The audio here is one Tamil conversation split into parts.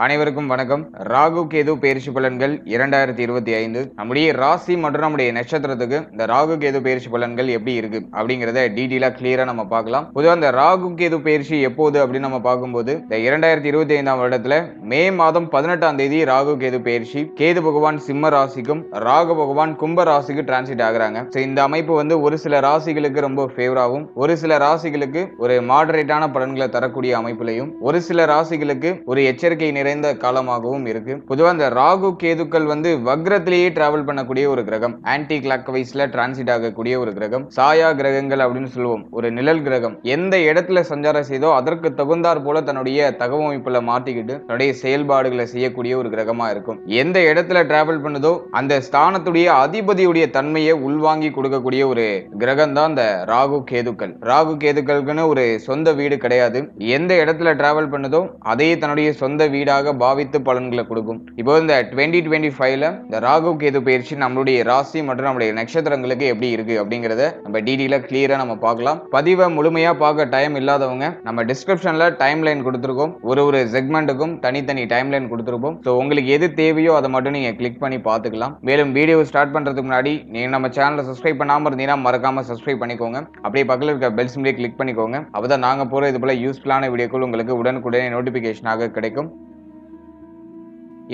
அனைவருக்கும் வணக்கம். ராகு கேது பெயர்ச்சி பலன்கள் 2025 நம்முடைய ராசி மற்றும் நம்முடைய நட்சத்திரத்துக்கு இந்த ராகு கேது பெயர்ச்சி பலன்கள் எப்படி இருக்கு அப்படிங்கறத டீட்டெயிலா கிளியரா நம்ம பார்க்கலாம். பொதுவா இந்த ராகு கேது பெயர்ச்சி எப்போது அப்படின்னு நம்ம பார்க்கும்போது இந்த 2025ஆம் வருடத்துல மே மாதம் 18ஆம் தேதி ராகு கேது பெயர்ச்சி. கேது பகவான் சிம்ம ராசிக்கும் ராகு பகவான் கும்ப ராசிக்கு டிரான்சிட் ஆகுறாங்க. இந்த அமைப்பு ஒரு சில ராசிகளுக்கு ரொம்ப ஃபேவராகவும் ஒரு சில ராசிகளுக்கு ஒரு மாடரேட்டான பலன்களை தரக்கூடிய அமைப்புலையும் ஒரு சில ராசிகளுக்கு ஒரு எச்சரிக்கை நிறைந்த காலமாகவும் இருக்கு. பொதுவா இந்த ராகு கேதுக்கள் வக்ரத்திலேயே டிராவல் பண்ணக்கூடிய ஒரு கிரகம், ஆன்டி கிளாக் வைஸ்ல டிரான்சிட் ஆகக்கூடிய ஒரு கிரகம், சாயா கிரகங்கள் அப்படின்னு சொல்லுவோம். ஒரு நிழல் கிரகம் எந்த இடத்துல சஞ்சாரம் செய்தோ அதற்கு தகுந்தாற் போல தன்னுடைய தகவமைப்புல மாட்டிக்கிட்டு தன்னுடைய செயல்பாடுகளை செய்யக்கூடிய ஒரு கிரகமா இருக்கும். எந்த இடத்துல டிராவல் பண்ணுதோ அந்த ஸ்தானத்துடைய அதிபதியுடைய தன்மையை உள்வாங்கி கொடுக்கக்கூடிய ஒரு கிரகம் தான் இந்த ராகு கேதுக்கள். ராகு கேதுக்களுக்குன்னு ஒரு சொந்த வீடு கிடையாது. எந்த இடத்துல டிராவல் பண்ணுதோ அதையே தன்னுடைய சொந்த வீடாக பாவித்து பலன்களை கொடுக்கும். இப்போ இந்த 2025ல இந்த ராகு கேது பயிற்சி நம்மளுடைய ராசி மற்றும் நம்மளுடைய நட்சத்திரங்களுக்கு எப்படி இருக்கு அப்படிங்கறத நம்ம டீடைலா கிளியரா நம்ம பார்க்கலாம். பதிவை முழுமையா பார்க்க டைம் இல்லாதவங்க நம்ம டிஸ்கிரிப்ஷன்ல டைம் லைன் கொடுத்திருக்கோம். ஒரு செக்மெண்ட்டுக்கும் தனித்தனி டைம் லைன் கொடுத்திருப்போம். ஸோ உங்களுக்கு எது தேவையோ அதை மட்டும் நீங்க கிளிக் பண்ணி பார்த்துக்கலாம். மேலும் வீடியோ ஸ்டார்ட் பண்றதுக்கு முன்னாடி நீங்க நம்ம சேனலை சப்ஸ்கிரைப் பண்ணாம இருந்தீங்கன்னா மறக்காம சப்ஸ்கிரைப் பண்ணிக்கோங்க. அப்படியே பக்கத்தில் இருக்க பெல் சிம்பிளை கிளிக் பண்ணிக்கோங்க. அப்பதான் நாங்க போற இது போல யூஸ்ஃபுல்லான வீடியோக்கள் உங்களுக்கு உடனுக்குடனே நோட்டிபிகேஷனாக கிடைக்கும்.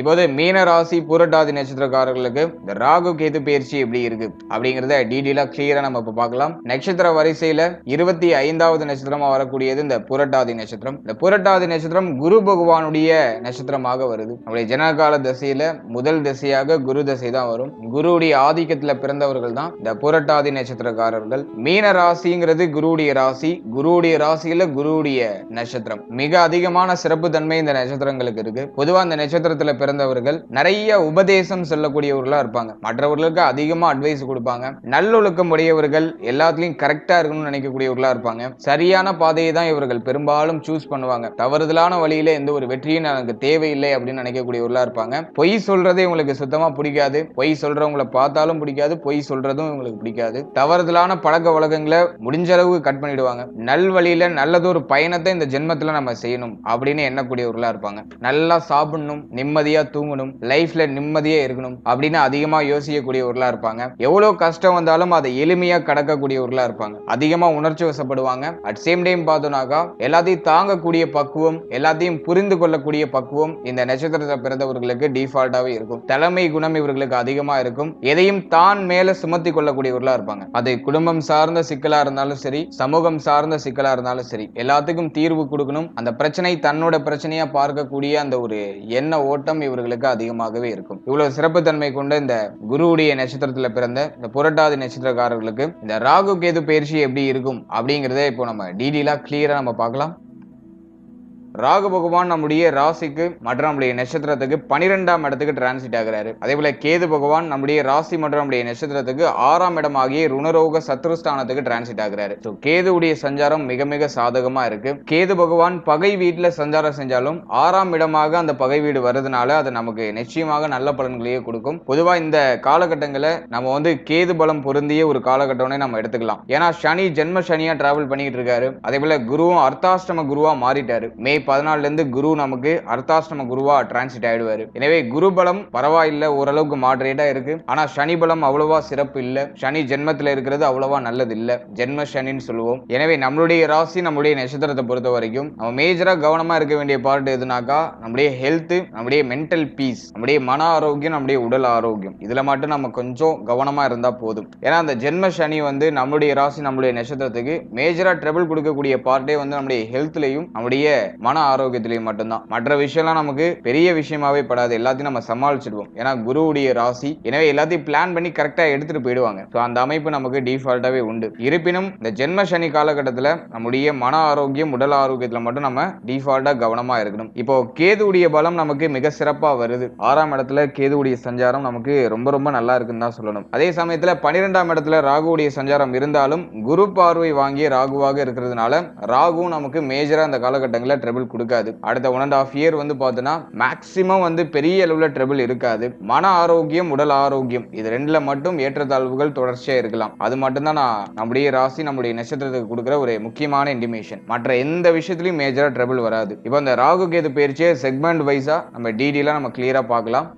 இப்போது மீன ராசி புரட்டாதி நட்சத்திரக்காரர்களுக்கு இந்த ராகு கேது பயிற்சி எப்படி இருக்கு அப்படிங்கறத டீடைலா கிளியரா நம்ம இப்ப பார்க்கலாம். நட்சத்திர வரிசையில 25வது நட்சத்திரமா வரக்கூடியது இந்த புரட்டாதி நட்சத்திரம். இந்த புரட்டாதி நட்சத்திரம் குரு பகவானுடைய நட்சத்திரமாக வருது. நம்முடைய ஜனகால திசையில முதல் திசையாக குரு திசை தான் வரும். குருவுடைய ஆதிக்கத்துல பிறந்தவர்கள் தான் இந்த புரட்டாதி நட்சத்திரக்காரர்கள். மீன ராசிங்கிறது குருவுடைய ராசி. குருவுடைய ராசியில குருவுடைய நட்சத்திரம். மிக அதிகமான சிறப்பு தன்மை இந்த நட்சத்திரங்களுக்கு இருக்கு. பொதுவா இந்த நட்சத்திரத்துல பிறந்தவர்கள் நிறைய உபதேசம் சொல்லக்கூடியவர்களா இருப்பாங்க. மற்றவர்களுக்கு அதிகமா அட்வைஸ் கொடுப்பாங்க. நல்லொழுக்கம் உடையவர்கள், எல்லாத்துலயும் கரெக்டா இருக்கணும்னு நினைக்கக்கூடியவர்களா இருப்பாங்க. சரியான பாதையை தான் இவர்கள் பெரும்பாலும் சூஸ் பண்ணுவாங்க. தவறுதலான வழியில எந்த ஒரு வெற்றியும் எனக்கு தேவையில்லை அப்படின்னு நினைக்கக்கூடியவர்களா இருப்பாங்க. பொய் சொல்றதே உங்களுக்கு சுத்தமா பிடிக்காது. பொய் சொல்றவங்களை பார்த்தாலும் பிடிக்காது. பொய் சொல்றதும் உங்களுக்கு பிடிக்காது. தவறுதலான பழக்க வழக்கங்களை முடிஞ்ச அளவு கட் பண்ணிடுவாங்க. நல் வழியில நல்லதொரு பயணத்தை இந்த ஜென்மத்துல நம்ம செய்யணும் அப்படின்னு எண்ணக்கூடியவர்களா இருப்பாங்க. நல்லா சாப்பிடணும், நிம்மதியா தூங்கணும், லைஃப்ல நிம்மதியா இருக்கணும் அப்படின்னு அதிகமா யோசிக்கக்கூடியவர்களா இருப்பாங்க. எவ்வளவு கஷ்டம் வந்தாலும் அதை எளிமையா கடக்கக்கூடியவர்களா இருப்பாங்க. அதிகமா உணர்ச்சி வசப்படுவாங்க. அட் சேம் டைம் பார்த்தோம்னாக்கா எல்லாத்தையும் தாங்கக்கூடிய பக்குவம், எல்லாத்தையும் புரிந்து கொள்ளக்கூடிய பக்குவம் இந்த நட்சத்திரத்தை பிறந்தவர்களுக்கு டிஃபால்ட்டாவே இருக்கும். தலைமை குணம் இவர்களுக்கு அதிகமா இருக்கும். எதையும் தான் மேல சுமத்தி கொள்ளக்கூடியவர்களா இருப்பாங்க. அது குடும்பம் சார்ந்த சிக்கலா இருந்தாலும் சரி, சமூகம் சார்ந்த சிக்கலா இருந்தாலும் சரி, எல்லாத்துக்கும் தீர்வு கொடுக்கணும். அந்த பிரச்சனை தன்னோட பிரச்சனையா பார்க்கக்கூடிய அந்த ஒரு எண்ண ஓட்டம் இவர்களுக்கு அதிகமாகவே இருக்கும். இவ்வளவு சிறப்பு தன்மை கொண்ட இந்த குருவுடைய நட்சத்திரத்துல பிறந்த இந்த புரட்டாதி நட்சத்திரக்காரர்களுக்கு இந்த ராகு கேது பயிற்சி எப்படி இருக்கும் அப்படிங்கறத இப்போ நம்ம டீடைலா கிளியரா நம்ம பார்க்கலாம். ராகு பகவான் நம்முடைய ராசிக்கு மற்றும் நம்முடைய நட்சத்திரத்துக்கு 12ஆம் இடத்துக்கு டிரான்சிட் ஆகிறாரு. அதே போல கேது பகவான் நம்முடைய ராசி மற்றும் நம்முடைய நட்சத்திரத்துக்கு 6ஆம் இடம் ஆகிய ருணரோக சத்ருஸ்தானத்துக்கு டிரான்சிட் ஆகிறாரு. கேதுவுடைய சஞ்சாரம் மிக மிக சாதகமா இருக்கு. கேது பகவான் பகை வீட்டுல சஞ்சாரம் செஞ்சாலும் 6ஆம் இடமாக அந்த பகை வீடு வருதுனால அது நமக்கு நிச்சயமாக நல்ல பலன்களையே கொடுக்கும். பொதுவா இந்த காலகட்டங்களை நம்ம கேது பலம் பொருந்திய ஒரு காலகட்டம்னே நம்ம எடுத்துக்கலாம். ஏன்னா சனி ஜென்ம சனியா டிராவல் பண்ணிட்டு இருக்காரு. அதே போல குருவும் அர்த்தாஷ்டம குருவா மாறிட்டாரு. மே 14ல இருந்து குரு நமக்கு அர்த்தாஷ்டம குருவா டிரான்சிட் ஆயிடுவாரு. எனவே குரு பலம் பரவாயில்லை, ஓரளவுக்கு மாடரேட்டா இருக்கு. ஆனா சனி பலம் அவ்வளவா சிறப்பு இல்ல. சனி ஜென்மத்துல இருக்கிறது அவ்வளவா நல்லது இல்ல, ஜென்ம சனின்னு சொல்லுவோம். எனவே நம்மளுடைய ராசி நம்மளுடைய நட்சத்திரத்தை பொறுத்த வரைக்கும் நம்ம மேஜரா கவனமா இருக்க வேண்டிய பார்ட் எதுனாக்கா நம்முடைய ஹெல்த், நம்முடைய மென்டல் பீஸ், நம்முடைய மன ஆரோக்கியம், நம்முடைய உடல் ஆரோக்கியம். இதுல மட்டும் நம்ம கொஞ்சம் கவனமா இருந்தா போதும். ஏன்னா அந்த ஜென்ம சனி நம்மளுடைய ராசி நம்மளுடைய நட்சத்திரத்துக்கு மேஜரா ட்ரபிள் கொடுக்கக்கூடிய பார்ட்டே நம்முடைய ஹெல்த்லயும் நம்முடைய மன ஆரோக்கியத்திலையும் மட்டும்தான். மற்ற விஷயம்லாம் நமக்கு பெரிய விஷயமாவே படாது. எல்லாத்தையும் நம்ம சமாளிச்சிடுவோம். ஏன்னா குருவுடைய ராசி. எனவே எல்லாத்தையும் பிளான் பண்ணி கரெக்டா எடுத்துட்டு போயிடுவாங்க. அந்த அமைப்பு நமக்கு டிஃபால்ட்டாவே உண்டு. இருப்பினும் இந்த ஜென்ம சனி காலகட்டத்தில் நம்முடைய மன ஆரோக்கியம், உடல் ஆரோக்கியத்துல மட்டும் நம்ம டிஃபால்ட்டா கவனமா இருக்கணும். இப்போ கேதுவுடைய பலம் நமக்கு மிக சிறப்பா வருது. 6ஆம் இடத்துல கேதுவுடைய சஞ்சாரம் நமக்கு ரொம்ப ரொம்ப நல்லா இருக்குன்னு தான் சொல்லணும். அதே சமயத்துல 12ஆம் இடத்துல ராகுவுடைய சஞ்சாரம் இருந்தாலும் குரு பார்வை வாங்கிய ராகுவாக இருக்கிறதுனால ராகு நமக்கு மேஜரா அந்த காலகட்டங்களில் ட்ரபிள் ட்ரபிள் கொடுக்காது. அடுத்த 1.5 இயர் வந்து பார்த்தோன்னா மேக்சிமம் வந்து பெரிய அளவுல ட்ரபிள் இருக்காது. மன ஆரோக்கியம், உடல் ஆரோக்கியம் இது ரெண்டுல மட்டும் ஏற்றத்தாழ்வுகள் தொடர்ச்சியா இருக்கலாம். அது மட்டும் தான் நம்முடைய ராசி நம்முடைய நட்சத்திரத்துக்கு கொடுக்குற ஒரு முக்கியமான இன்டிமேஷன். மற்ற எந்த விஷயத்திலையும் மேஜரா ட்ரபிள் வராது. இப்போ இந்த ராகு கேது பயிற்சியை செக்மெண்ட் வைஸா நம்ம டீடெயிலா நம்ம கிளியரா பார்க்கலாம்.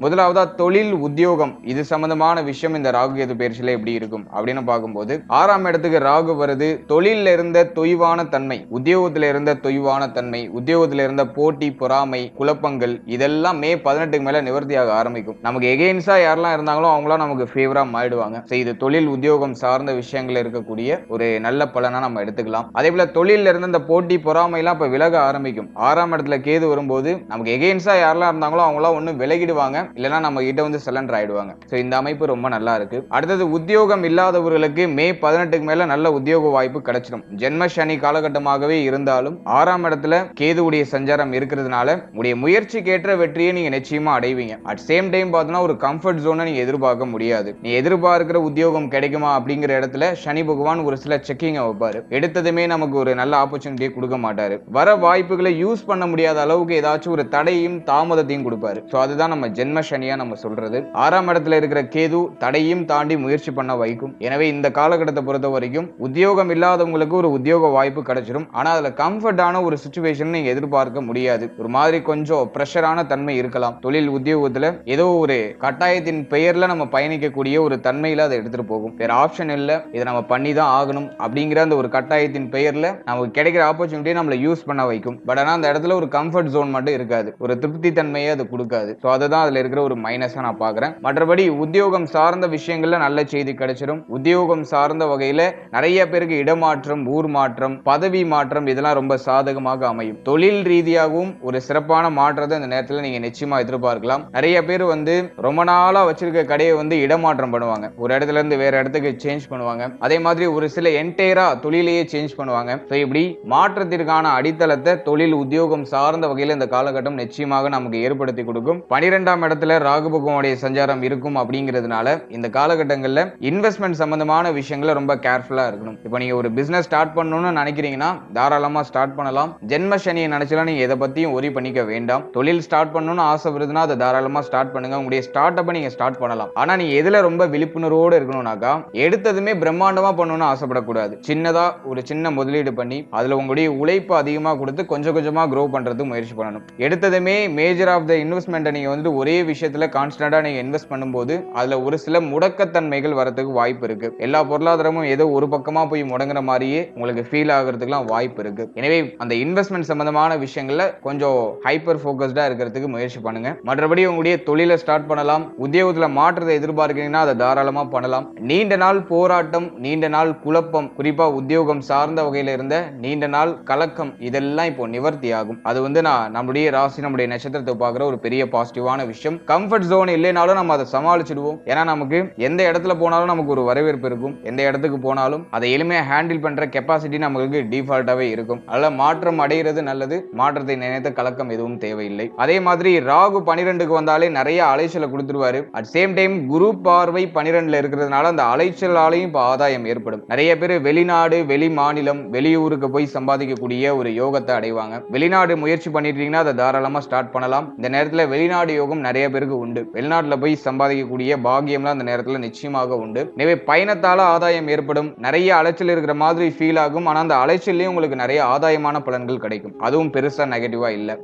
முதலாவதா தொழில் உத்தியோகம் இது சம்பந்தமான விஷயம் இந்த ராகு கேது பயிற்சியில எப்படி இருக்கும் அப்படின்னு பார்க்கும்போது 6ஆம் இடத்துக்கு ராகு வருது. தொழில இருந்த தொய்வான தன்மை, உத்தியோகத்துல இருந்த தொய்வான தன்மை, உத்தியோகத்துல இருந்த போட்டி, பொறாமை, குழப்பங்கள் இதெல்லாம் மே 18க்கு மேல நிவர்த்தியாக ஆரம்பிக்கும். நமக்கு எகெயின்ஸ்டா யாரெல்லாம் இருந்தாங்களோ அவங்களாம் நமக்கு ஃபேவரா மாறிடுவாங்க. இது தொழில் உத்தியோகம் சார்ந்த விஷயங்கள் இருக்கக்கூடிய ஒரு நல்ல பலனா நம்ம எடுத்துக்கலாம். அதே போல தொழில இருந்த இந்த போட்டி பொறாமை எல்லாம் இப்ப விலக ஆரம்பிக்கும். 6ஆம் இடத்துல கேது வரும்போது நமக்கு எகெயின்ஸ்டா யாரெல்லாம் இருந்தாங்களோ அவங்களாம் ஒண்ணு விலகிடுவாங்க, இல்லனா நம்ம கிட்ட வந்து சலண்டர் ஆயிடுவாங்க. சோ இந்த அமைப்பு ரொம்ப நல்லா இருக்கு. அடுத்தது உத்தியோகம் இல்லாதவர்களுக்கு மே 18க்கு மேல நல்ல உத்தியோக வாய்ப்பு கிடைச்சிடும். ஜென்ம சனி காலகட்டமாகவே இருந்தாலும் 6ஆம் இடத்துல கேதுவுடைய சஞ்சாரம் இருக்கிறதுனால உங்களுடைய முயற்சிக்கேற்ற வெற்றியை நீங்க நிச்சயமா அடைவீங்க. அட் சேம் டைம் பார்த்தீங்கன்னா ஒரு கம்ஃபர்ட் ஜோனை நீங்க எதிர்பார்க்க முடியாது. நீ எதிர்பார்க்கிற உத்தியோகம் கிடைக்குமா அப்படிங்கிற இடத்துல சனி பகவான் ஒரு சில செக்கிங்கை வைப்பாரு. எடுத்ததுமே நமக்கு ஒரு நல்ல ஆப்பர்ச்சுனிட்டியை கொடுக்க மாட்டாரு. வர வாய்ப்புகளை யூஸ் பண்ண முடியாத அளவுக்கு ஏதாச்சும் ஒரு தடையும் தாமதத்தையும் கொடுப்பாரு. சோ அதுதான் நம்ம ஜென்ம சனியா நம்ம சொல்றது. 6ஆம் இடத்துல இருக்கிற கேது தடையும் தாண்டி முயற்சி பண்ண வைக்கும். எனவே இந்த காலகட்டத்தை பொறுத்த வரைக்கும் உத்தியோகம் இல்லாதவங்களுக்கு ஒரு உத்தியோக வாய்ப்பு கிடைச்சிடும். ஆனா அதுல கம்ஃபர்டான ஒரு சிச்சுவேஷன் நீங்க எதிர்பார்க்க முடியாது. ஒரு மாதிரி கொஞ்சம் பிரஷரான தன்மை இருக்கலாம். தொழில் உத்தியோகத்துல ஏதோ ஒரு கட்டாயத்தின் பெயர்ல நம்ம பயணிக்கக்கூடிய ஒரு தன்மையில அதை எடுத்துட்டு போகும். வேற ஆப்ஷன் இல்ல, இதை நம்ம பண்ணி தான் ஆகணும் அப்படிங்கிற அந்த ஒரு கட்டாயத்தின் பெயர்ல நமக்கு கிடைக்கிற ஆப்பர்ச்சுனிட்டியை நம்மள யூஸ் பண்ண வைக்கும். பட் ஆனா அந்த இடத்துல ஒரு கம்ஃபர்ட் ஜோன் மட்டும் இருக்காது, ஒரு திருப்தி தன்மையை அது கொடுக்காது. ஸோ அதுதான் அதுல இருக்கிற ஒரு மைனஸா நான் பாக்குறேன். மற்றபடி உத்தியோகம் சார்ந்த விஷயங்கள்ல நல்ல செய்தி கிடைச்சிடும். உத்தியோகம் சார்ந்த வகையில நிறைய பேருக்கு இடமாற்றம், ஊர் மாற்றம், பதவி மாற்றம் இதெல்லாம் ரொம்ப சாதகமாக அமையும். தொழில் ரீதியாகவும் ஒரு சிறப்பான மாற்றத்தை இந்த நேரத்தில் நீங்க நிச்சயமா எதிர்பார்க்கலாம். நிறைய பேர் வந்து ரொம்ப நாளா வச்சிருக்க கடையை வந்து இடமாற்றம் பண்ணுவாங்க, ஒரு இடத்துல இருந்து வேற இடத்துக்கு சேஞ்ச் பண்ணுவாங்க. அதே மாதிரி ஒரு சில என்டையரா தொழிலையே சேஞ்ச் பண்ணுவாங்க. இப்படி மாற்றத்திற்கான அடித்தளத்தை தொழில் உத்தியோகம் சார்ந்த வகையில் இந்த காலகட்டம் நிச்சயமாக நமக்கு ஏற்படுத்தி கொடுக்கும். 12ஆம் இடத்துல ராகு பகவானுடைய சஞ்சாரம் இருக்கும் அப்படிங்கிறதுனால இந்த காலகட்டங்களில் இன்வெஸ்ட்மெண்ட் சம்பந்தமான விஷயங்களை ரொம்ப கேர்ஃபுல்லா இருக்கணும். இப்போ நீங்க ஒரு பிசினஸ் ஸ்டார்ட் பண்ணணும்னு நினைக்கிறீங்கன்னா தாராளமா ஸ்டார்ட் பண்ணலாம். ஜென்ம சனியை நினைச்சலாம் நீங்க எதை பத்தியும் ஒரி பண்ணிக்க வேண்டாம். தொழில் ஸ்டார்ட் பண்ணணும்னு ஆசை வருதுன்னா அதை தாராளமா ஸ்டார்ட் பண்ணுங்க. உங்களுடைய ஸ்டார்ட் அப்ப நீங்க ஸ்டார்ட் பண்ணலாம். ஆனா நீங்க எதுல ரொம்ப விழிப்புணர்வோடு இருக்கணும்னாக்கா எடுத்ததுமே பிரம்மாண்டமா பண்ணணும்னு ஆசைப்படக்கூடாது. சின்னதா ஒரு சின்ன முதலீடு பண்ணி அதுல உங்களுடைய உழைப்பு அதிகமா கொடுத்து கொஞ்சம் கொஞ்சமா க்ரோ பண்றதுக்கு முயற்சி பண்ணணும். எடுத்ததுமே மேஜர் ஆஃப் த இன்வெஸ்ட்மெண்ட் நீங்க வந்து ஒரே விஷயத்துல கான்ஸ்டன்டா நீங்க இன்வெஸ்ட் பண்ணும்போது அதுல ஒரு சில முடக்கத்தன்மைகள் வரதுக்கு வாய்ப்பு இருக்கு. எல்லா பொருளாதாரமும் ஏதோ ஒரு பக்கமா போய் முடங்குற மாதிரியே உங்களுக்கு ஃபீல் ஆகிறதுக்குலாம் வாய்ப்பு இருக்கு. எனவே அந்த இன்வெஸ்ட்மெண்ட் சம்பந்தமான விஷயங்கள்ல கொஞ்சம் ஹைப்பர் ஃபோக்கஸ்டா இருக்கிறதுக்கு முயற்சி பண்ணுங்க. மற்றபடி உங்களுடைய தொழிலை ஸ்டார்ட் பண்ணலாம். உத்தியோகத்துல மாற்றத்தை எதிர்பார்க்கிறீங்கன்னா அதை தாராளமா பண்ணலாம். நீண்ட நாள் போராட்டம், நீண்ட நாள் குழப்பம், குறிப்பா உத்தியோகம் சார்ந்த வகையில இருந்த நீண்ட நாள் கலக்கம் இதெல்லாம் இப்போ நிவர்த்தி ஆகும். அது வந்து நம்முடைய ராசி நம்முடைய நட்சத்திரத்தை பார்க்குற ஒரு பெரிய பாசிட்டிவான விஷயம். கம்ஃபர்ட் ஜோன் இல்லைனாலும் நம்ம அதை சமாளிச்சிடுவோம். ஏன்னா நமக்கு எந்த இடத்துல போனாலும் நமக்கு ஒரு வரவேற்பு இருக்கும். எந்த இடத்துக்கு போனாலும் அதை எளிமையா ஹேண்டில் பண்ற கெப்பாசிட்டி நமக்கு டிஃபால்ட்டாவே இருக்கும். அதனால மாற்றம் அடைகிறது நல்லது. மாற்றத்தை நினைத்த கலக்கம் எதுவும் தேவையில்லை. அதே மாதிரி ராகு 12க்கு வந்தாலே நிறைய அலைச்சலை கொடுத்துருவாரு. அட் சேம் டைம் குரு பார்வை 12ல இருக்கிறதுனால அந்த அலைச்சலாலையும் இப்போ ஆதாயம் ஏற்படும். நிறைய பேர் வெளிநாடு, வெளி மாநிலம், வெளியூருக்கு போய் சம்பாதிக்கக்கூடிய ஒரு யோகத்தை அடைவாங்க. வெளிநாடு முயற்சி பண்ணிட்டீங்கன்னா அதை தாராளமா ஸ்டார்ட் பண்ணலாம். இந்த நேரத்தில் வெளிநாடு யோகம் நிறைய பேருக்கு உண்டு. வெளிநாட்டுல போய் சம்பாதிக்கக்கூடிய பாக்கியம்லாம் அந்த நேரத்தில் நிச்சயமாக உண்டு. எனவே பயணத்தால ஆதாயம் ஏற்படும். நிறைய அலைச்சல் இருக்கிற மாதிரி ஃபீல் ஆகும். ஆனா அந்த அலைச்சல்லையும் உங்களுக்கு நிறைய ஆதாயமான பலன்கள் கிடைக்கும். அதுவும் பெருசா நெகட்டிவா இல்லை.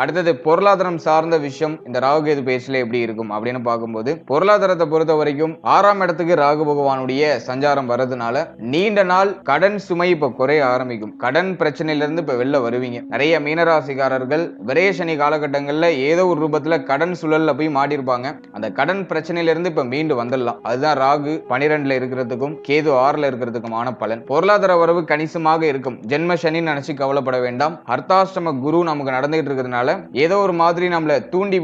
அடுத்தது பொருளாதாரம் சார்ந்த விஷயம் இந்த ராகு கேது பேச்சில எப்படி இருக்கும் அப்படின்னு பார்க்கும்போது பொருளாதாரத்தை பொறுத்த வரைக்கும் 6ஆம் இடத்துக்கு ராகு பகவானுடைய சஞ்சாரம் வர்றதுனால நீண்ட நாள் கடன் சுமை இப்ப குறைய ஆரம்பிக்கும். கடன் பிரச்சனையில இருந்து இப்ப வெளில வருவீங்க. நிறைய மீனராசிக்காரர்கள் விரயசனி காலகட்டங்கள்ல ஏதோ ஒரு ரூபத்துல கடன் சுழல்ல போய் மாட்டிருப்பாங்க. அந்த கடன் பிரச்சனையில இருந்து இப்ப மீண்டு வந்துடலாம். அதுதான் ராகு 12ல இருக்கிறதுக்கும் கேது 6ல இருக்கிறதுக்குமான பலன். பொருளாதார வரவு கணிசமாக இருக்கும். ஜென்ம சனி நினைச்சு கவலைப்பட வேண்டாம். அர்த்தாஷ்டம குரு நமக்கு நடந்துகிட்டு இருக்கிறதுனால இருக்கிறதால ஏதோ ஒரு மாதிரி நம்மள தூண்டி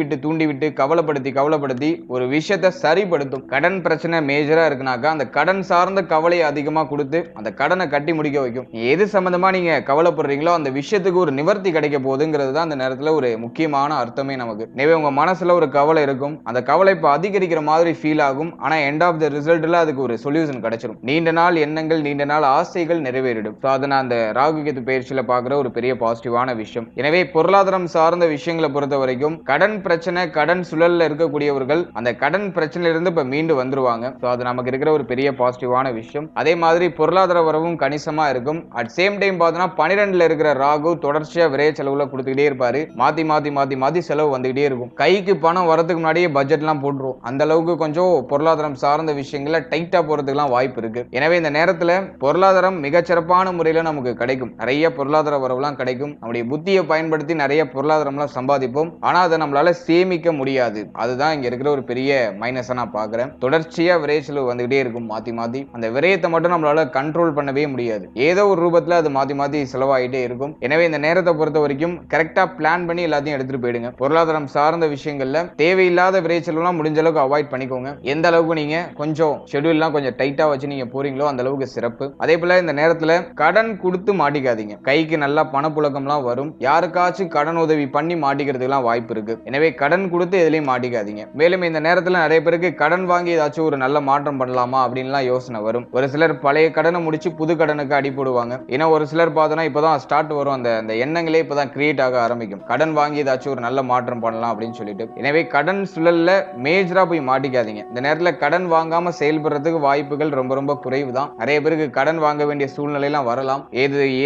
விட்டு கவலைப்படுத்தி ஒரு விஷயத்தை சரிப்படுத்தும். கடன் பிரச்சனை மேஜரா இருக்குனாக்கா அந்த கடன் சார்ந்த கவலையை அதிகமா கொடுத்து அந்த கடனை கட்டி முடிக்க வைக்கும். எது சம்பந்தமா நீங்க கவலைப்படுறீங்களோ அந்த விஷயத்துக்கு ஒரு நிவர்த்தி கிடைக்க போகுதுங்கிறது தான் அந்த நேரத்துல ஒரு முக்கியமான அர்த்தமே நமக்கு. எனவே உங்க மனசுல ஒரு கவலை இருக்கும், அந்த கவலை இப்ப அதிகரிக்கிற மாதிரி ஃபீல் ஆகும். ஆனா எண்ட் ஆஃப் த ரிசல்ட்ல அதுக்கு ஒரு சொல்யூஷன் கிடைச்சிடும். நீண்ட நாள் எண்ணங்கள், நீண்ட நாள் ஆசைகள் நிறைவேறிடும். அதை நான் அந்த ராகு கேது பயிற்சியில பாக்குற ஒரு பெரிய பாசிட்டிவான விஷயம். எனவே பொருளாதாரம் சார்ந்த விஷயங்களை பொறுத்த வரைக்கும் கடன் பிரச்சனை, கடன் சுழல்ல இருக்கக்கூடியவர்கள் அந்த கடன் பிரச்சனையில இருந்து இப்ப மீண்டு வந்துருவாங்க. அது நமக்கு இருக்கிற ஒரு பெரிய பாசிட்டிவான விஷயம். அதே மாதிரி பொருளாதார வரவும் கணிசமா இருக்கும். அட் சேம் டைம் பார்த்தோம்னா 12ல இருக்கிற ராகு தொடர்ச்சியா விரைய செலவுல கொடுத்துக்கிட்டே இருப்பாரு. மாத்தி செலவு வந்துகிட்டே இருக்கும். கைக்கு பணம் வரதுக்கு முன்னாடியே பட்ஜெட் எல்லாம் போட்டுரும். அந்த அளவுக்கு கொஞ்சம் பொருளாதாரம் சார்ந்த விஷயங்கள டைட்டா போறதுக்கு வாய்ப்பு இருக்கு. எனவே இந்த நேரத்துல பொருளாதாரம் மிகச்சிறப்பான முறையில நமக்கு கிடைக்கும். நிறைய பொருளாதார வரவுலாம் கிடைக்கும். நம்முடைய புத்தியை பயன்படுத்தி நிறைய பொருளாதாரம் சம்பாதிப்போம். ஆனா அதை நம்மளால சேமிக்க முடியாது. அதுதான் இங்க இருக்கிற ஒரு பெரிய மைனஸா நான் பாக்குறேன். தொடர்ச்சியா விரைய செலவு வந்துகிட்டே இருக்கும். மாத்தி அந்த விரயத்தை மட்டும் நம்மளால கண்ட்ரோல் பண்ணவே முடியாது. ஏதோ ஒரு ரூபத்துல அது மாத்தி செலவாயிட்டே இருக்கும். எனவே இந்த நேரத்தை பொறுத்த வரைக்கும் கரெக்டா பிளான் பண்ணி எல்லாத்தையும் எடுத்துட்டு போயிடுங்க. பொருளாதாரம் சார்ந்த விஷயங்கள்ல தேவையில்லாத விரைய செலவுலாம் முடிஞ்ச அளவுக்கு அவாய்ட் பண்ணிக்கோங்க. எந்த அளவுக்கு நீங்க கொஞ்சம் ஷெட்யூல்லாம் கொஞ்சம் டைட்டா வச்சு நீங்க போறீங்களோ அந்த அளவுக்கு சிறப்பு. அதே போல இந்த நேரத்துல கடன் கொடுத்து மாட்டிக்காதீங்க. கைக்கு நல்லா பணப்புழக்கம்லாம் வரும். யாருக்காச்சும் கடன் உதவி பண்ணி மாட்டிக்கிறதுக்குலாம் வாய்ப்பு இருக்கு. எனவே கடன் கொடுத்து எதுலையும் மாட்டிக்காதீங்க. மேலும் இந்த நேரத்துல நிறைய பேருக்கு கடன் வாங்கி ஏதாச்சும் ஒரு நல்ல மாற்றம் பண்ணலாமா அப்படின்லாம் யோசனை வரும். ஒரு சிலர் பழைய கடனை முடிச்சு புது கடனுக்கு அடி போடுவாங்க. ஏன்னா ஒரு சிலர் பார்த்தோன்னா இப்பதான் ஸ்டார்ட் வரும். அந்த எண்ணங்களே இப்பதான் கிரியேட் ஆக ஆரம்பிக்கும். கடன் வாங்கி ஏதாச்சும் ஒரு நல்ல மாற்றம் பண்ணலாம் அப்படின்னு சொல்லிட்டு. எனவே கடன் சுழல்ல மேஜரா போய் மாட்டிக்காதீங்க. இந்த நேரத்துல கடன் வாங்காம செயல்படுறதுக்கு வாய்ப்புகள் ரொம்ப குறைவு தான். நிறைய பேருக்கு கடன் வாங்க வேண்டிய சூழ்நிலை எல்லாம் வரலாம்.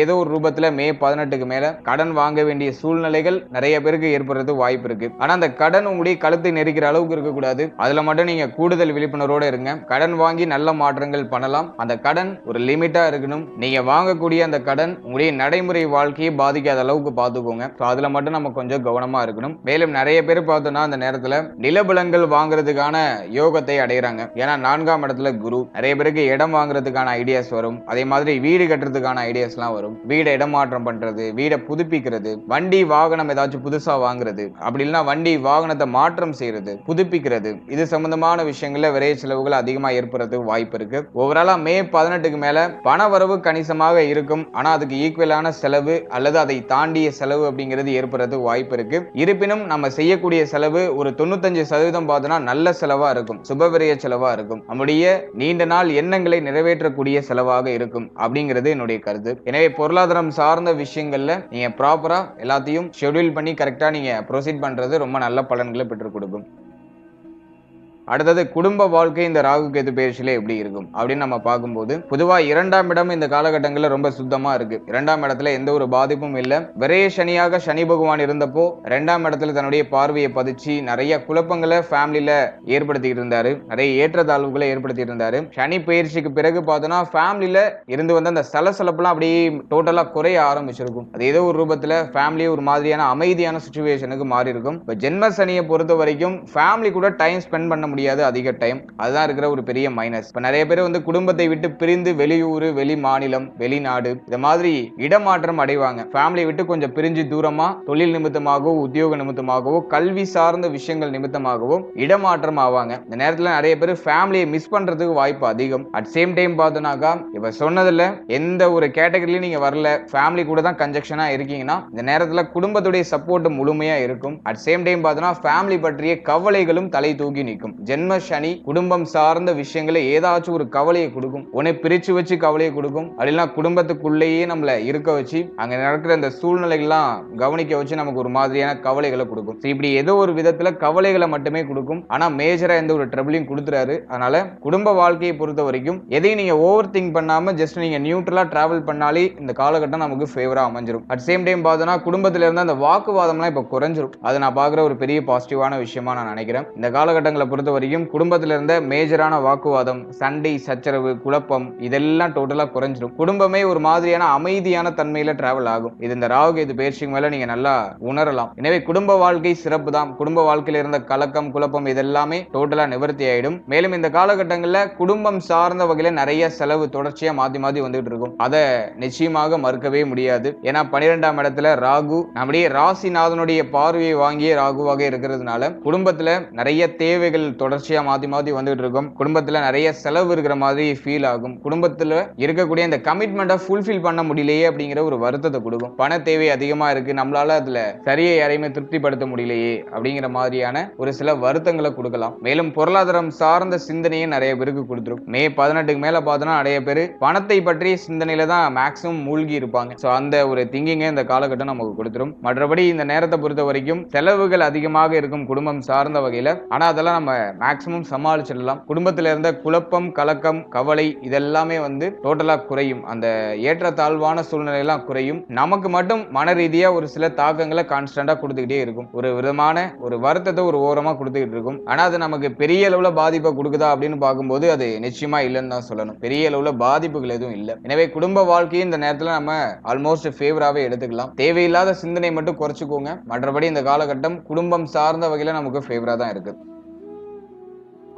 ஏதோ ஒரு ரூபத்துல மே 18க்கு மேல கடன் வாங்க வேண்டிய சூழ்நிலைகள் நிறைய பேருக்கு ஏற்படுறது வாய்ப்பு இருக்கு. ஆனா அந்த கடன் உங்களுடைய கழுத்தை நெரிக்கிற அளவுக்கு இருக்கக்கூடாது. அதுல மட்டும் நீங்க கூடுதல் விழிப்புணர்வோட இருங்க. கடன் வாங்கி நல்ல மாற்றங்கள் பண்ணலாம். அந்த கடன் ஒரு லிமிட்டா இருக்கணும். நீங்க வாங்கக்கூடிய அந்த கடன் உங்களுடைய நடைமுறை வாழ்க்கையை பாதிக்காத அளவுக்கு பார்த்துக்கோங்க. அதுல மட்டும் நம்ம கொஞ்சம் கவனமா இருக்கணும். மேலும் நிறைய பேர் பார்த்தோம்னா அந்த நேரத்துல நிலபலங்கள் வாங்குறதுக்கான யோகத்தை அடைகிறாங்க. ஏன்னா 4ஆம் இடத்துல குரு. நிறைய பேருக்கு இடம் வாங்குறதுக்கான ஐடியாஸ் வரும். அதே மாதிரி வீடு கட்டுறதுக்கான ஐடியாஸ் எல்லாம் வரும். வீடை இடமாற்றம் பண்றது, வீடை புதுப்பிக்கிறது, வண்டி வாகனம் ஏதாச்சும் புதுசா வாங்குறது, அப்படி இல்லைன்னா வண்டி வாகனத்தை மாற்றம் செய்யறது, புதுப்பிக்கிறது, இது சம்பந்தமான விஷயங்கள்ல விரைய செலவுகள் அதிகமா ஏற்படுறதுக்கு வாய்ப்பு இருக்கு. ஓவராலா மே 18க்கு மேல பண வரவு கணிசமாக இருக்கும். ஆனா அதுக்கு ஈக்குவலான செலவு அல்லது அதை தாண்டிய செலவு அப்படிங்கிறது ஏற்படுறதுக்கு வாய்ப்பு இருக்கு. இருப்பினும் நம்ம செய்யக்கூடிய செலவு ஒரு 95% பார்த்தோம்னா நல்ல செலவா இருக்கும். சுபவிரய செலவா இருக்கும். நம்முடைய நீண்ட நாள் எண்ணங்களை நிறைவேற்றக்கூடிய செலவாக இருக்கும் அப்படிங்கிறது என்னுடைய கருத்து. எனவே பொருளாதாரம் சார்ந்த விஷயங்கள்ல நீங்க ப்ராப்பரா எல்லாத்தையும் ஷெட்யூல் பண்ணி கரெக்டா நீங்க ப்ரொசீட் பண்றது ரொம்ப நல்ல பலன்களை பெற்றுக் கொடுக்கும். அடுத்தது குடும்ப வாழ்க்கை இந்த ராகு கேது பயிற்சியில எப்படி இருக்கும் அப்படின்னு நம்ம பார்க்கும்போது பொதுவா 2ஆம் இடம் இந்த காலகட்டங்களில் ரொம்ப சுத்தமா இருக்கு. 2ஆம் இடத்துல எந்த ஒரு பாதிப்பும் இல்ல. விரைய சனியாக சனி பகவான் இருந்தப்போ 2ஆம் இடத்துல தன்னுடைய பார்வையை பதிச்சு நிறைய குழப்பங்களை ஃபேமிலியில ஏற்படுத்திட்டு இருந்தாரு. நிறைய ஏற்றத்தாழ்வுகளை ஏற்படுத்திட்டு இருந்தாரு. சனி பயிற்சிக்கு பிறகு பார்த்தோம்னா ஃபேமிலியில இருந்து வந்து அந்த சலசலப்புலாம் அப்படியே டோட்டலா குறைய ஆரம்பிச்சிருக்கும். அது ஏதோ ஒரு ரூபத்துல ஃபேமிலி ஒரு மாதிரியான அமைதியான சிச்சுவேஷனுக்கு மாறி இருக்கும். இப்ப ஜென்ம சனியை பொறுத்த வரைக்கும் ஃபேமிலி கூட டைம் ஸ்பெண்ட் பண்ண முடியாது அதிக டைம். அதுதான் இருக்கிற ஒரு பெரிய மைனஸ். இப்ப நிறைய பேர் வந்து குடும்பத்தை விட்டு பிரிந்து வெளியூர், வெளி மாநிலம், வெளிநாடு இந்த மாதிரி இடமாற்றம் அடைவாங்க. ஃபேமிலியை விட்டு கொஞ்சம் பிரிஞ்சு தூரமா தொழில் நிமித்தமாகவோ, உத்தியோக நிமித்தமாகவோ, கல்வி சார்ந்த விஷயங்கள் நிமித்தமாகவோ இடமாற்றம் ஆவாங்க. இந்த நேரத்துல நிறைய பேர் ஃபேமிலியை மிஸ் பண்றதுக்கு வாய்ப்பு அதிகம். அட் சேம் டைம் பார்த்தோம்னாக்கா இப்ப சொன்னதுல எந்த ஒரு கேட்டகரியிலும் நீங்க வரல, ஃபேமிலி கூட தான் கன்ஜெக்ஷனா இருக்கீங்கன்னா இந்த நேரத்துல குடும்பத்துடைய சப்போர்ட் முழுமையா இருக்கும். அட் சேம் டைம் பார்த்தோம்னா ஃபேமிலி பற்றிய கவலைகளும் தலை தூக்கி நிற்கும். ஜென்ம சனி குடும்பம் சார்ந்த விஷயங்களை ஏதாச்சும் ஒரு கவலையை கொடுக்கும். உன்னை பிரிச்சு வச்சு கவலையை கொடுக்கும். அப்படிலாம் குடும்பத்துக்குள்ளேயே நம்மள இருக்க வச்சு அங்க நடக்கிற இந்த சூழ்நிலைகள்லாம் கவனிக்க வச்சு நமக்கு ஒரு மாதிரியான கவலைகளை கொடுக்கும். இப்படி ஏதோ ஒரு விதத்துல கவலைகளை மட்டுமே கொடுக்கும். ஆனா மேஜரா எந்த ஒரு ட்ரபிளையும் கொடுத்துறாரு. அதனால குடும்ப வாழ்க்கையை பொறுத்த வரைக்கும் எதையும் நீங்க ஓவர் திங்க் பண்ணாம ஜஸ்ட் நீங்க நியூட்ரலா டிராவல் பண்ணாலே இந்த காலகட்டம் நமக்கு ஃபேவரா அமைஞ்சிரும். அட் சேம் டைம் பார்த்தோம்னா குடும்பத்துல இருந்து அந்த வாக்குவாதம்லாம் இப்ப குறைஞ்சிரும். அதை நான் பாக்குற ஒரு பெரிய பாசிட்டிவான விஷயமா நான் நினைக்கிறேன். இந்த காலகட்டங்களை பொறுத்த பொறுத்த வரைக்கும் குடும்பத்துல இருந்த மேஜரான வாக்குவாதம், சண்டை, சச்சரவு, குழப்பம் இதெல்லாம் டோட்டலா குறைஞ்சிடும். குடும்பமே ஒரு மாதிரியான அமைதியான தன்மையில டிராவல் ஆகும். இது இந்த ராகு கேது பயிற்சிக்கு மேல நீங்க நல்லா உணரலாம். எனவே குடும்ப வாழ்க்கை சிறப்பு தான். குடும்ப வாழ்க்கையில இருந்த கலக்கம், குழப்பம் இதெல்லாமே டோட்டலா நிவர்த்தி ஆயிடும். மேலும் இந்த காலகட்டங்கள்ல குடும்பம் சார்ந்த வகையில நிறைய செலவு தொடர்ச்சியா மாத்தி மாத்தி வந்துட்டு இருக்கும். அதை நிச்சயமாக மறுக்கவே முடியாது. ஏன்னா 12ஆம் இடத்துல ராகு நம்முடைய ராசிநாதனுடைய பார்வையை வாங்கிய ராகுவாக இருக்கிறதுனால குடும்பத்துல நிறைய தேவைகள் தொடர்ச்சியா மாத்தி மாத்தி வந்துட்டு இருக்கும். குடும்பத்துல நிறைய செலவு இருக்கிற மாதிரி ஃபீல் ஆகும். குடும்பத்துல இருக்கக்கூடிய இந்த கமிட்மெண்ட்டை ஃபுல்ஃபில் பண்ண முடியலையே அப்படிங்கிற ஒரு வருத்தத்தை கொடுக்கும். பண தேவை அதிகமா இருக்கு, நம்மளால அதுல சரியை யாரையுமே திருப்திப்படுத்த முடியலையே அப்படிங்கிற மாதிரியான ஒரு சில வருத்தங்களை கொடுக்கலாம். மேலும் பொருளாதாரம் சார்ந்த சிந்தனையை நிறைய பேருக்கு கொடுத்துரும். மே 18க்கு மேல பார்த்தோம்னா நிறைய பேர் பணத்தை பற்றிய சிந்தனையில தான் மேக்ஸிமம் மூழ்கி இருப்பாங்க. ஸோ அந்த ஒரு திங்கிங்கை இந்த காலகட்டம் நமக்கு கொடுத்துரும். மற்றபடி இந்த நேரத்தை பொறுத்த வரைக்கும் செலவுகள் அதிகமாக இருக்கும் குடும்பம் சார்ந்த வகையில. ஆனா அதெல்லாம் நம்ம மேக்ஸிமம் சமாளிச்சிடலாம். குடும்பத்துல இருந்த குழப்பம், கலக்கம், கவலை இதெல்லாமே டோட்டலா குறையும். அந்த ஏற்றத்தாழ்வான சூழ்நிலை எல்லாம் குறையும். நமக்கு மட்டும் மன ரீதியா ஒரு சில தாக்கங்களை கான்ஸ்டன்டா கொடுத்துக்கிட்டே இருக்கும். ஒரு விதமான ஒரு வருத்தத்தை ஒரு ஓரமா கொடுத்துக்கிட்டு இருக்கும். ஆனா அது நமக்கு பெரிய அளவுல பாதிப்பை கொடுக்குதா அப்படின்னு பார்க்கும்போது அது நிச்சயமா இல்லைன்னு தான் சொல்லணும். பெரிய அளவுல பாதிப்புகள் எதுவும் இல்லை. எனவே குடும்ப வாழ்க்கையை இந்த நேரத்துல நம்ம ஆல்மோஸ்ட் ஃபேவராவே எடுத்துக்கலாம். தேவையில்லாத சிந்தனை மட்டும் குறைச்சுக்கோங்க. மற்றபடி இந்த காலகட்டம் குடும்பம் சார்ந்த வகையில நமக்கு ஃபேவரா தான் இருக்கு.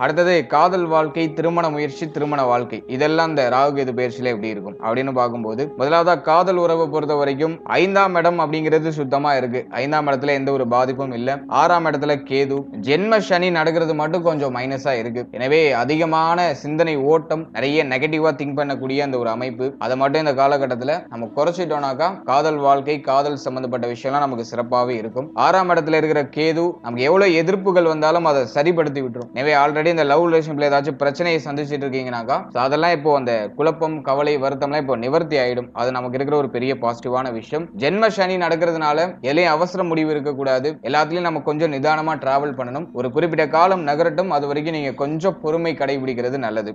அடுத்தது காதல் வாழ்க்கை, திருமண முயற்சி, திருமண வாழ்க்கை இதெல்லாம் இந்த ராகு கேது பயிற்சியில எப்படி இருக்கும் அப்படின்னு பார்க்கும்போது, முதலாவதா காதல் உறவை பொறுத்த வரைக்கும் 5ஆம் இடம் அப்படிங்கிறது சுத்தமா இருக்கு. 5ஆம் இடத்துல எந்த ஒரு பாதிப்பும் இல்ல. 6ஆம் இடத்துல கேது, ஜென்ம சனி நடக்கிறது மட்டும் கொஞ்சம் மைனஸா இருக்கு. எனவே அதிகமான சிந்தனை ஓட்டம், நிறைய நெகட்டிவா திங்க் பண்ணக்கூடிய அந்த ஒரு அமைப்பு, அதை மட்டும் இந்த காலகட்டத்துல நம்ம குறைச்சிட்டோம்னாக்கா காதல் வாழ்க்கை, காதல் சம்பந்தப்பட்ட விஷயம்லாம் நமக்கு சிறப்பாகவே இருக்கும். 6ஆம் இடத்துல இருக்கிற கேது நமக்கு எவ்வளவு எதிர்ப்புகள் வந்தாலும் அதை சரிப்படுத்தி விட்டுரும். எனவே ஆல்ரெடி இந்த லவ் ரிலேஷன்ல ஏதாச்சும் பிரச்சனையை சந்திச்சிட்டு இருக்கீங்கன்னாக்கா அதெல்லாம் இப்போ அந்த குழப்பம், கவலை, வருத்தம்லாம் இப்போ நிவர்த்தி ஆயிடும். அது நமக்கு இருக்கிற ஒரு பெரிய பாசிட்டிவான விஷயம். ஜென்ம சனி நடக்கிறதுனால எதையும் அவசர முடிவு இருக்கக்கூடாது. எல்லாத்துலயும் நம்ம கொஞ்சம் நிதானமா டிராவல் பண்ணணும். ஒரு குறிப்பிட்ட காலம் நகரட்டும். அது வரைக்கும் நீங்க கொஞ்சம் பொறுமை கடைபிடிக்கிறது நல்லது.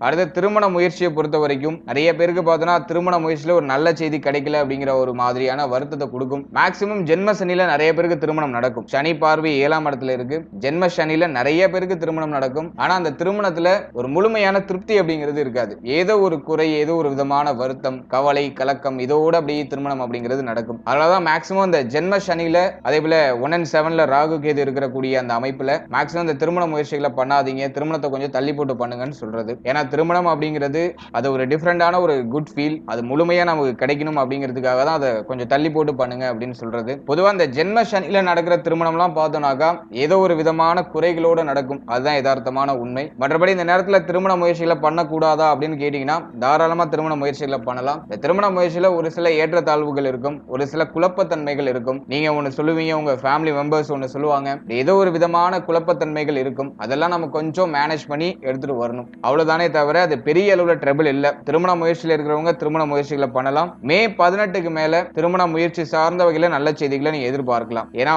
அடுத்த திருமண முயற்சியை பொறுத்த வரைக்கும் நிறைய பேருக்கு பார்த்தோன்னா திருமண முயற்சியில ஒரு நல்ல செய்தி கிடைக்கல அப்படிங்கிற ஒரு மாதிரியான வருத்தத்தை கொடுக்கும். மேக்சிமம் ஜென்ம சனியில நிறைய பேருக்கு திருமணம் நடக்கும். சனி பார்வை 7ஆம் இடத்துல இருக்கு. ஜென்ம சனியில நிறைய பேருக்கு திருமணம் நடக்கும். ஆனா அந்த திருமணத்துல ஒரு முழுமையான திருப்தி அப்படிங்கிறது இருக்காது. ஏதோ ஒரு குறை, ஏதோ ஒரு விதமான வருத்தம், கவலை, கலக்கம் இதோட அப்படியே திருமணம் அப்படிங்கிறது நடக்கும். அதனாலதான் மேக்சிமம் இந்த ஜென்ம சனியில அதே போல 1 and 7ல ராகு கேது இருக்கக்கூடிய அந்த அமைப்புல மேக்சிமம் இந்த திருமண முயற்சிகளை பண்ணாதீங்க. திருமணத்தை கொஞ்சம் தள்ளி போட்டு பண்ணுங்கன்னு சொல்றது. ஏன்னா திருமணம் அப்படிங்கிறது அது ஒரு டிஃபரெண்டான ஒரு குட் ஃபீல். அது முழுமையா நமக்கு கிடைக்கணும் அப்படிங்கிறதுக்காக தான் அதை கொஞ்சம் தள்ளி போட்டு பண்ணுங்க அப்படின்னு சொல்றது. பொதுவா இந்த ஜென்ம சனியில நடக்கிற திருமணம்லாம் பார்த்தோம்னாக்கா ஏதோ ஒரு விதமான குறைகளோட நடக்கும். அதுதான் யதார்த்தமான உண்மை. மற்றபடி இந்த நேரத்துல திருமண முயற்சிகளை பண்ணக்கூடாதா அப்படின்னு கேட்டீங்கன்னா தாராளமா திருமண முயற்சிகளை பண்ணலாம். இந்த திருமண முயற்சியில ஒரு சில ஏற்றத்தாழ்வுகள் இருக்கும், ஒரு சில குழப்பத்தன்மைகள் இருக்கும். நீங்க ஒன்னு சொல்லுவீங்க, உங்க ஃபேமிலி மெம்பர்ஸ் ஒன்னு சொல்லுவாங்க. ஏதோ ஒரு விதமான குழப்பத்தன்மைகள் இருக்கும். அதெல்லாம் நம்ம கொஞ்சம் மேனேஜ் பண்ணி எடுத்துட்டு வரணும். அவ்வளவுதானே தவிர அது பெரிய அளவுல ட்ரபிள் இல்ல. திருமண முயற்சியில இருக்கிறவங்க திருமண முயற்சிகளை பண்ணலாம். மே 18க்கு மேல திருமண முயற்சி சார்ந்த வகையில நல்ல செய்திகளை நீங்க எதிர்பார்க்கலாம். ஏன்னா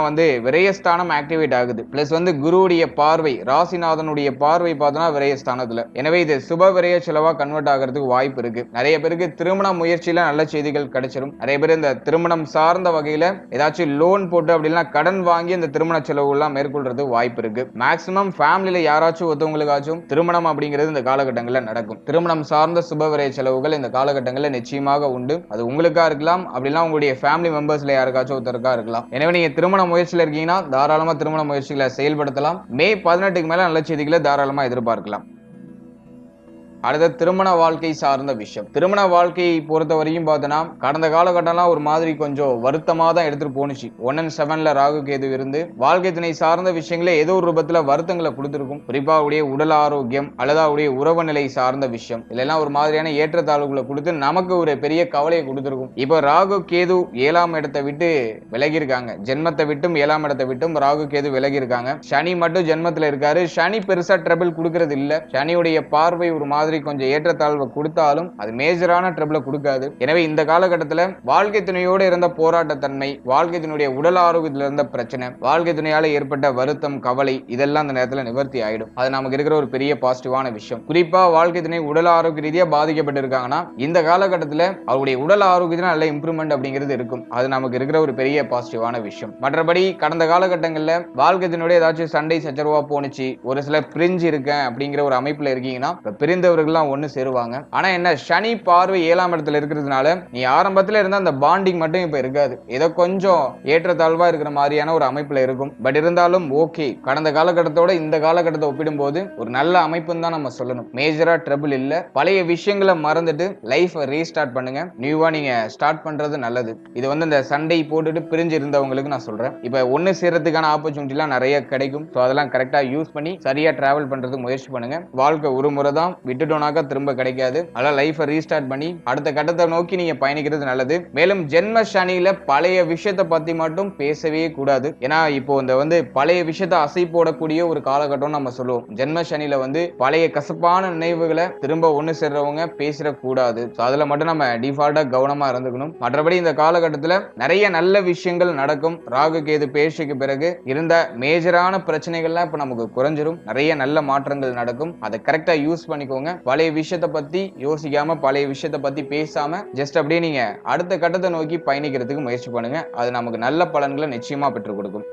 விரயஸ்தானம் ஆக்டிவேட் ஆகுது. பிளஸ் குருவுடைய பார்வை, ராசிநாதனுடைய பார்வை பார்த்தோம்னா விரயஸ்தானத்துல. எனவே இது சுப விரய செலவா கன்வெர்ட் ஆகிறதுக்கு வாய்ப்பு இருக்கு. நிறைய பேருக்கு திருமண முயற்சியில நல்ல செய்திகள் கிடைச்சிடும். நிறைய பேர் இந்த திருமணம் சார்ந்த வகையில ஏதாச்சும் லோன் போட்டு அப்படின்னா கடன் வாங்கி இந்த திருமண செலவு எல்லாம் மேற்கொள்றது வாய்ப்பு இருக்கு. மேக்சிமம் ஃபேமிலியில யாராச்சும் ஒருத்தவங்களுக்காச்சும் திருமணம் அப்படிங்கிறது இந்த காலகட்டங்கள் நடக்கும். திருமணம் சார்ந்த சுபவிரய செலவுகள் இந்த காலகட்டங்களில் நிச்சயமாக உண்டு. அது உங்களுக்கா இருக்கலாம், அப்படின்னா உங்களுடைய ஃபேமிலி மெம்பர்ஸ்ல யாருக்காச்சும் ஒருத்தருக்கா இருக்கலாம். எனவே நீங்க திருமண முயற்சியில இருக்கீங்கன்னா தாராளமா திருமண முயற்சிகளை செயல்படுத்தலாம். மே 18க்கு மேல நல்ல செய்திகளை தாராளமா எதிர்பார்க்கலாம். அடுத்த திருமண வாழ்க்கை சார்ந்த விஷயம். திருமண வாழ்க்கையை பொறுத்த வரைக்கும் பார்த்தோன்னா கடந்த காலகட்டம்லாம் ஒரு மாதிரி கொஞ்சம் வருத்தமா தான் எடுத்துட்டு போனுச்சு. 1 and 7ல ராகு கேது இருந்து வாழ்க்கை துணை சார்ந்த விஷயங்களே ஏதோ ஒரு ரூபத்துல வருத்தங்களை கொடுத்திருக்கும். குறிப்பா அவருடைய உடல் ஆரோக்கியம் அல்லது அவருடைய உறவு நிலை சார்ந்த விஷயம் இதெல்லாம் ஒரு மாதிரியான ஏற்றத்தாழ்வுகளை கொடுத்து நமக்கு ஒரு பெரிய கவலையை கொடுத்திருக்கும். இப்போ ராகு கேது 7ஆம் இடத்தை விட்டு விலகி இருக்காங்க. ஜென்மத்தை விட்டும் 7ஆம் இடத்தை விட்டும் ராகு கேது விலகி இருக்காங்க. சனி மட்டும் ஜென்மத்துல இருக்காரு. சனி பெருசா ட்ரபிள் கொடுக்கறது இல்ல. சனியுடைய பார்வை ஒரு மாதிரி மாதிரி கொஞ்சம் ஏற்றத்தாழ்வு கொடுத்தாலும் அது மேஜரான ட்ரபிள கொடுக்காது. எனவே இந்த காலகட்டத்தில் வாழ்க்கை துணையோடு இருந்த போராட்டத்தன்மை, வாழ்க்கை துணையுடைய உடல் ஆரோக்கியத்தில் இருந்த பிரச்சனை, வாழ்க்கை துணையால ஏற்பட்ட வருத்தம், கவலை இதெல்லாம் அந்த நேரத்தில் நிவர்த்தி ஆயிடும். அது நமக்கு இருக்கிற ஒரு பெரிய பாசிட்டிவான விஷயம். குறிப்பா வாழ்க்கை துணை உடல் ஆரோக்கிய ரீதியா பாதிக்கப்பட்டிருக்காங்கன்னா இந்த காலகட்டத்தில் அவருடைய உடல் ஆரோக்கியத்தில் நல்ல இம்ப்ரூவ்மெண்ட் அப்படிங்கிறது இருக்கும். அது நமக்கு இருக்கிற ஒரு பெரிய பாசிட்டிவான விஷயம். மற்றபடி கடந்த காலகட்டங்களில் வாழ்க்கை துணையோட ஏதாச்சும் சண்டை சச்சரவா போனுச்சு, ஒரு சில பிரிஞ்சு இருக்கேன் அப்படிங்கிற ஒரு அமைப்புல இருக்கீங்கன்னா பிரிந்தவர்கள்லாம் ஒண்ணு சேருவாங்க. ஆனா என்ன, சனி பார்வை 7ஆம் இடத்துல இருக்கிறதுனால நீ ஆரம்பத்துல இருந்த அந்த பாண்டிங் மட்டும் இப்ப இருக்காது. ஏதோ கொஞ்சம் ஏற்றத்தாழ்வா இருக்கிற மாதிரியான ஒரு அமைப்புல இருக்கும். பட் இருந்தாலும் ஓகே, கடந்த காலகட்டத்தோட இந்த காலகட்டத்தை ஒப்பிடும்போது ஒரு நல்ல அமைப்புன்னு தான் நம்ம சொல்லணும். மேஜரா ட்ரபிள் இல்ல. பழைய விஷயங்களை மறந்துட்டு லைஃப் ரீஸ்டார்ட் பண்ணுங்க. நியூவா நீங்க ஸ்டார்ட் பண்றது நல்லது. இது வந்து இந்த சண்டை போட்டுட்டு பிரிஞ்சு இருந்தவங்களுக்கு நான் சொல்றேன். இப்ப ஒண்ணு சேர்றதுக்கான ஆப்பர்ச்சுனிட்டிலாம் நிறைய கிடைக்கும். ஸோ அதெல்லாம் கரெக்டா யூஸ் பண்ணி சரியா டிராவல் பண்றதுக்கு முயற்சி பண்ணுங்க. வாழ்க்கை ஒரு முறை தான், விட்டுட்டோனாக்கா திரும்ப கிடைக்காது. அதெல்லாம் லைஃபை ரீஸ்டார்ட் பண்ணி அடுத்த கட்டத்தை நோக்கி நீங்க பயணிக்கிறது நல்லது. மேலும் ஜென்ம சனியில பழைய விஷயத்தை பத்தி மட்டும் பேசவே கூடாது. ஏன்னா இப்போ இந்த வந்து பழைய விஷயத்தை அசை போடக்கூடிய ஒரு காலகட்டம் நம்ம சொல்லுவோம். ஜென்ம சனியில வந்து பழைய கசப்பான நினைவுகளை திரும்ப ஒண்ணு சேர்றவங்க பேசிடக்கூடாது. அதுல மட்டும் நம்ம டிஃபால்ட்டா கவனமா இருந்துக்கணும். மற்றபடி இந்த காலகட்டத்தில் நிறைய நல்ல விஷயங்கள் நடக்கும். ராகு கேது பேர்ச்சிக்கு பிறகு இருந்த மேஜரான பிரச்சனைகள்லாம் இப்ப நமக்கு குறைஞ்சிரும். நிறைய நல்ல மாற்றங்கள் நடக்கும். அதை கரெக்டா யூஸ் பண்ணிக்கோங்க. பழைய விஷயத்தை பத்தி யோசிக்காம, பழைய விஷயத்தை பத்தி பேசாம ஜஸ்ட் அப்படியே நீங்க அடுத்த கட்டத்தை நோக்கி பயணிக்கிறதுக்கு முயற்சி பண்ணுங்க. அது நமக்கு நல்ல பலன்களை நிச்சயமா பெற்றுக் கொடுக்கும்.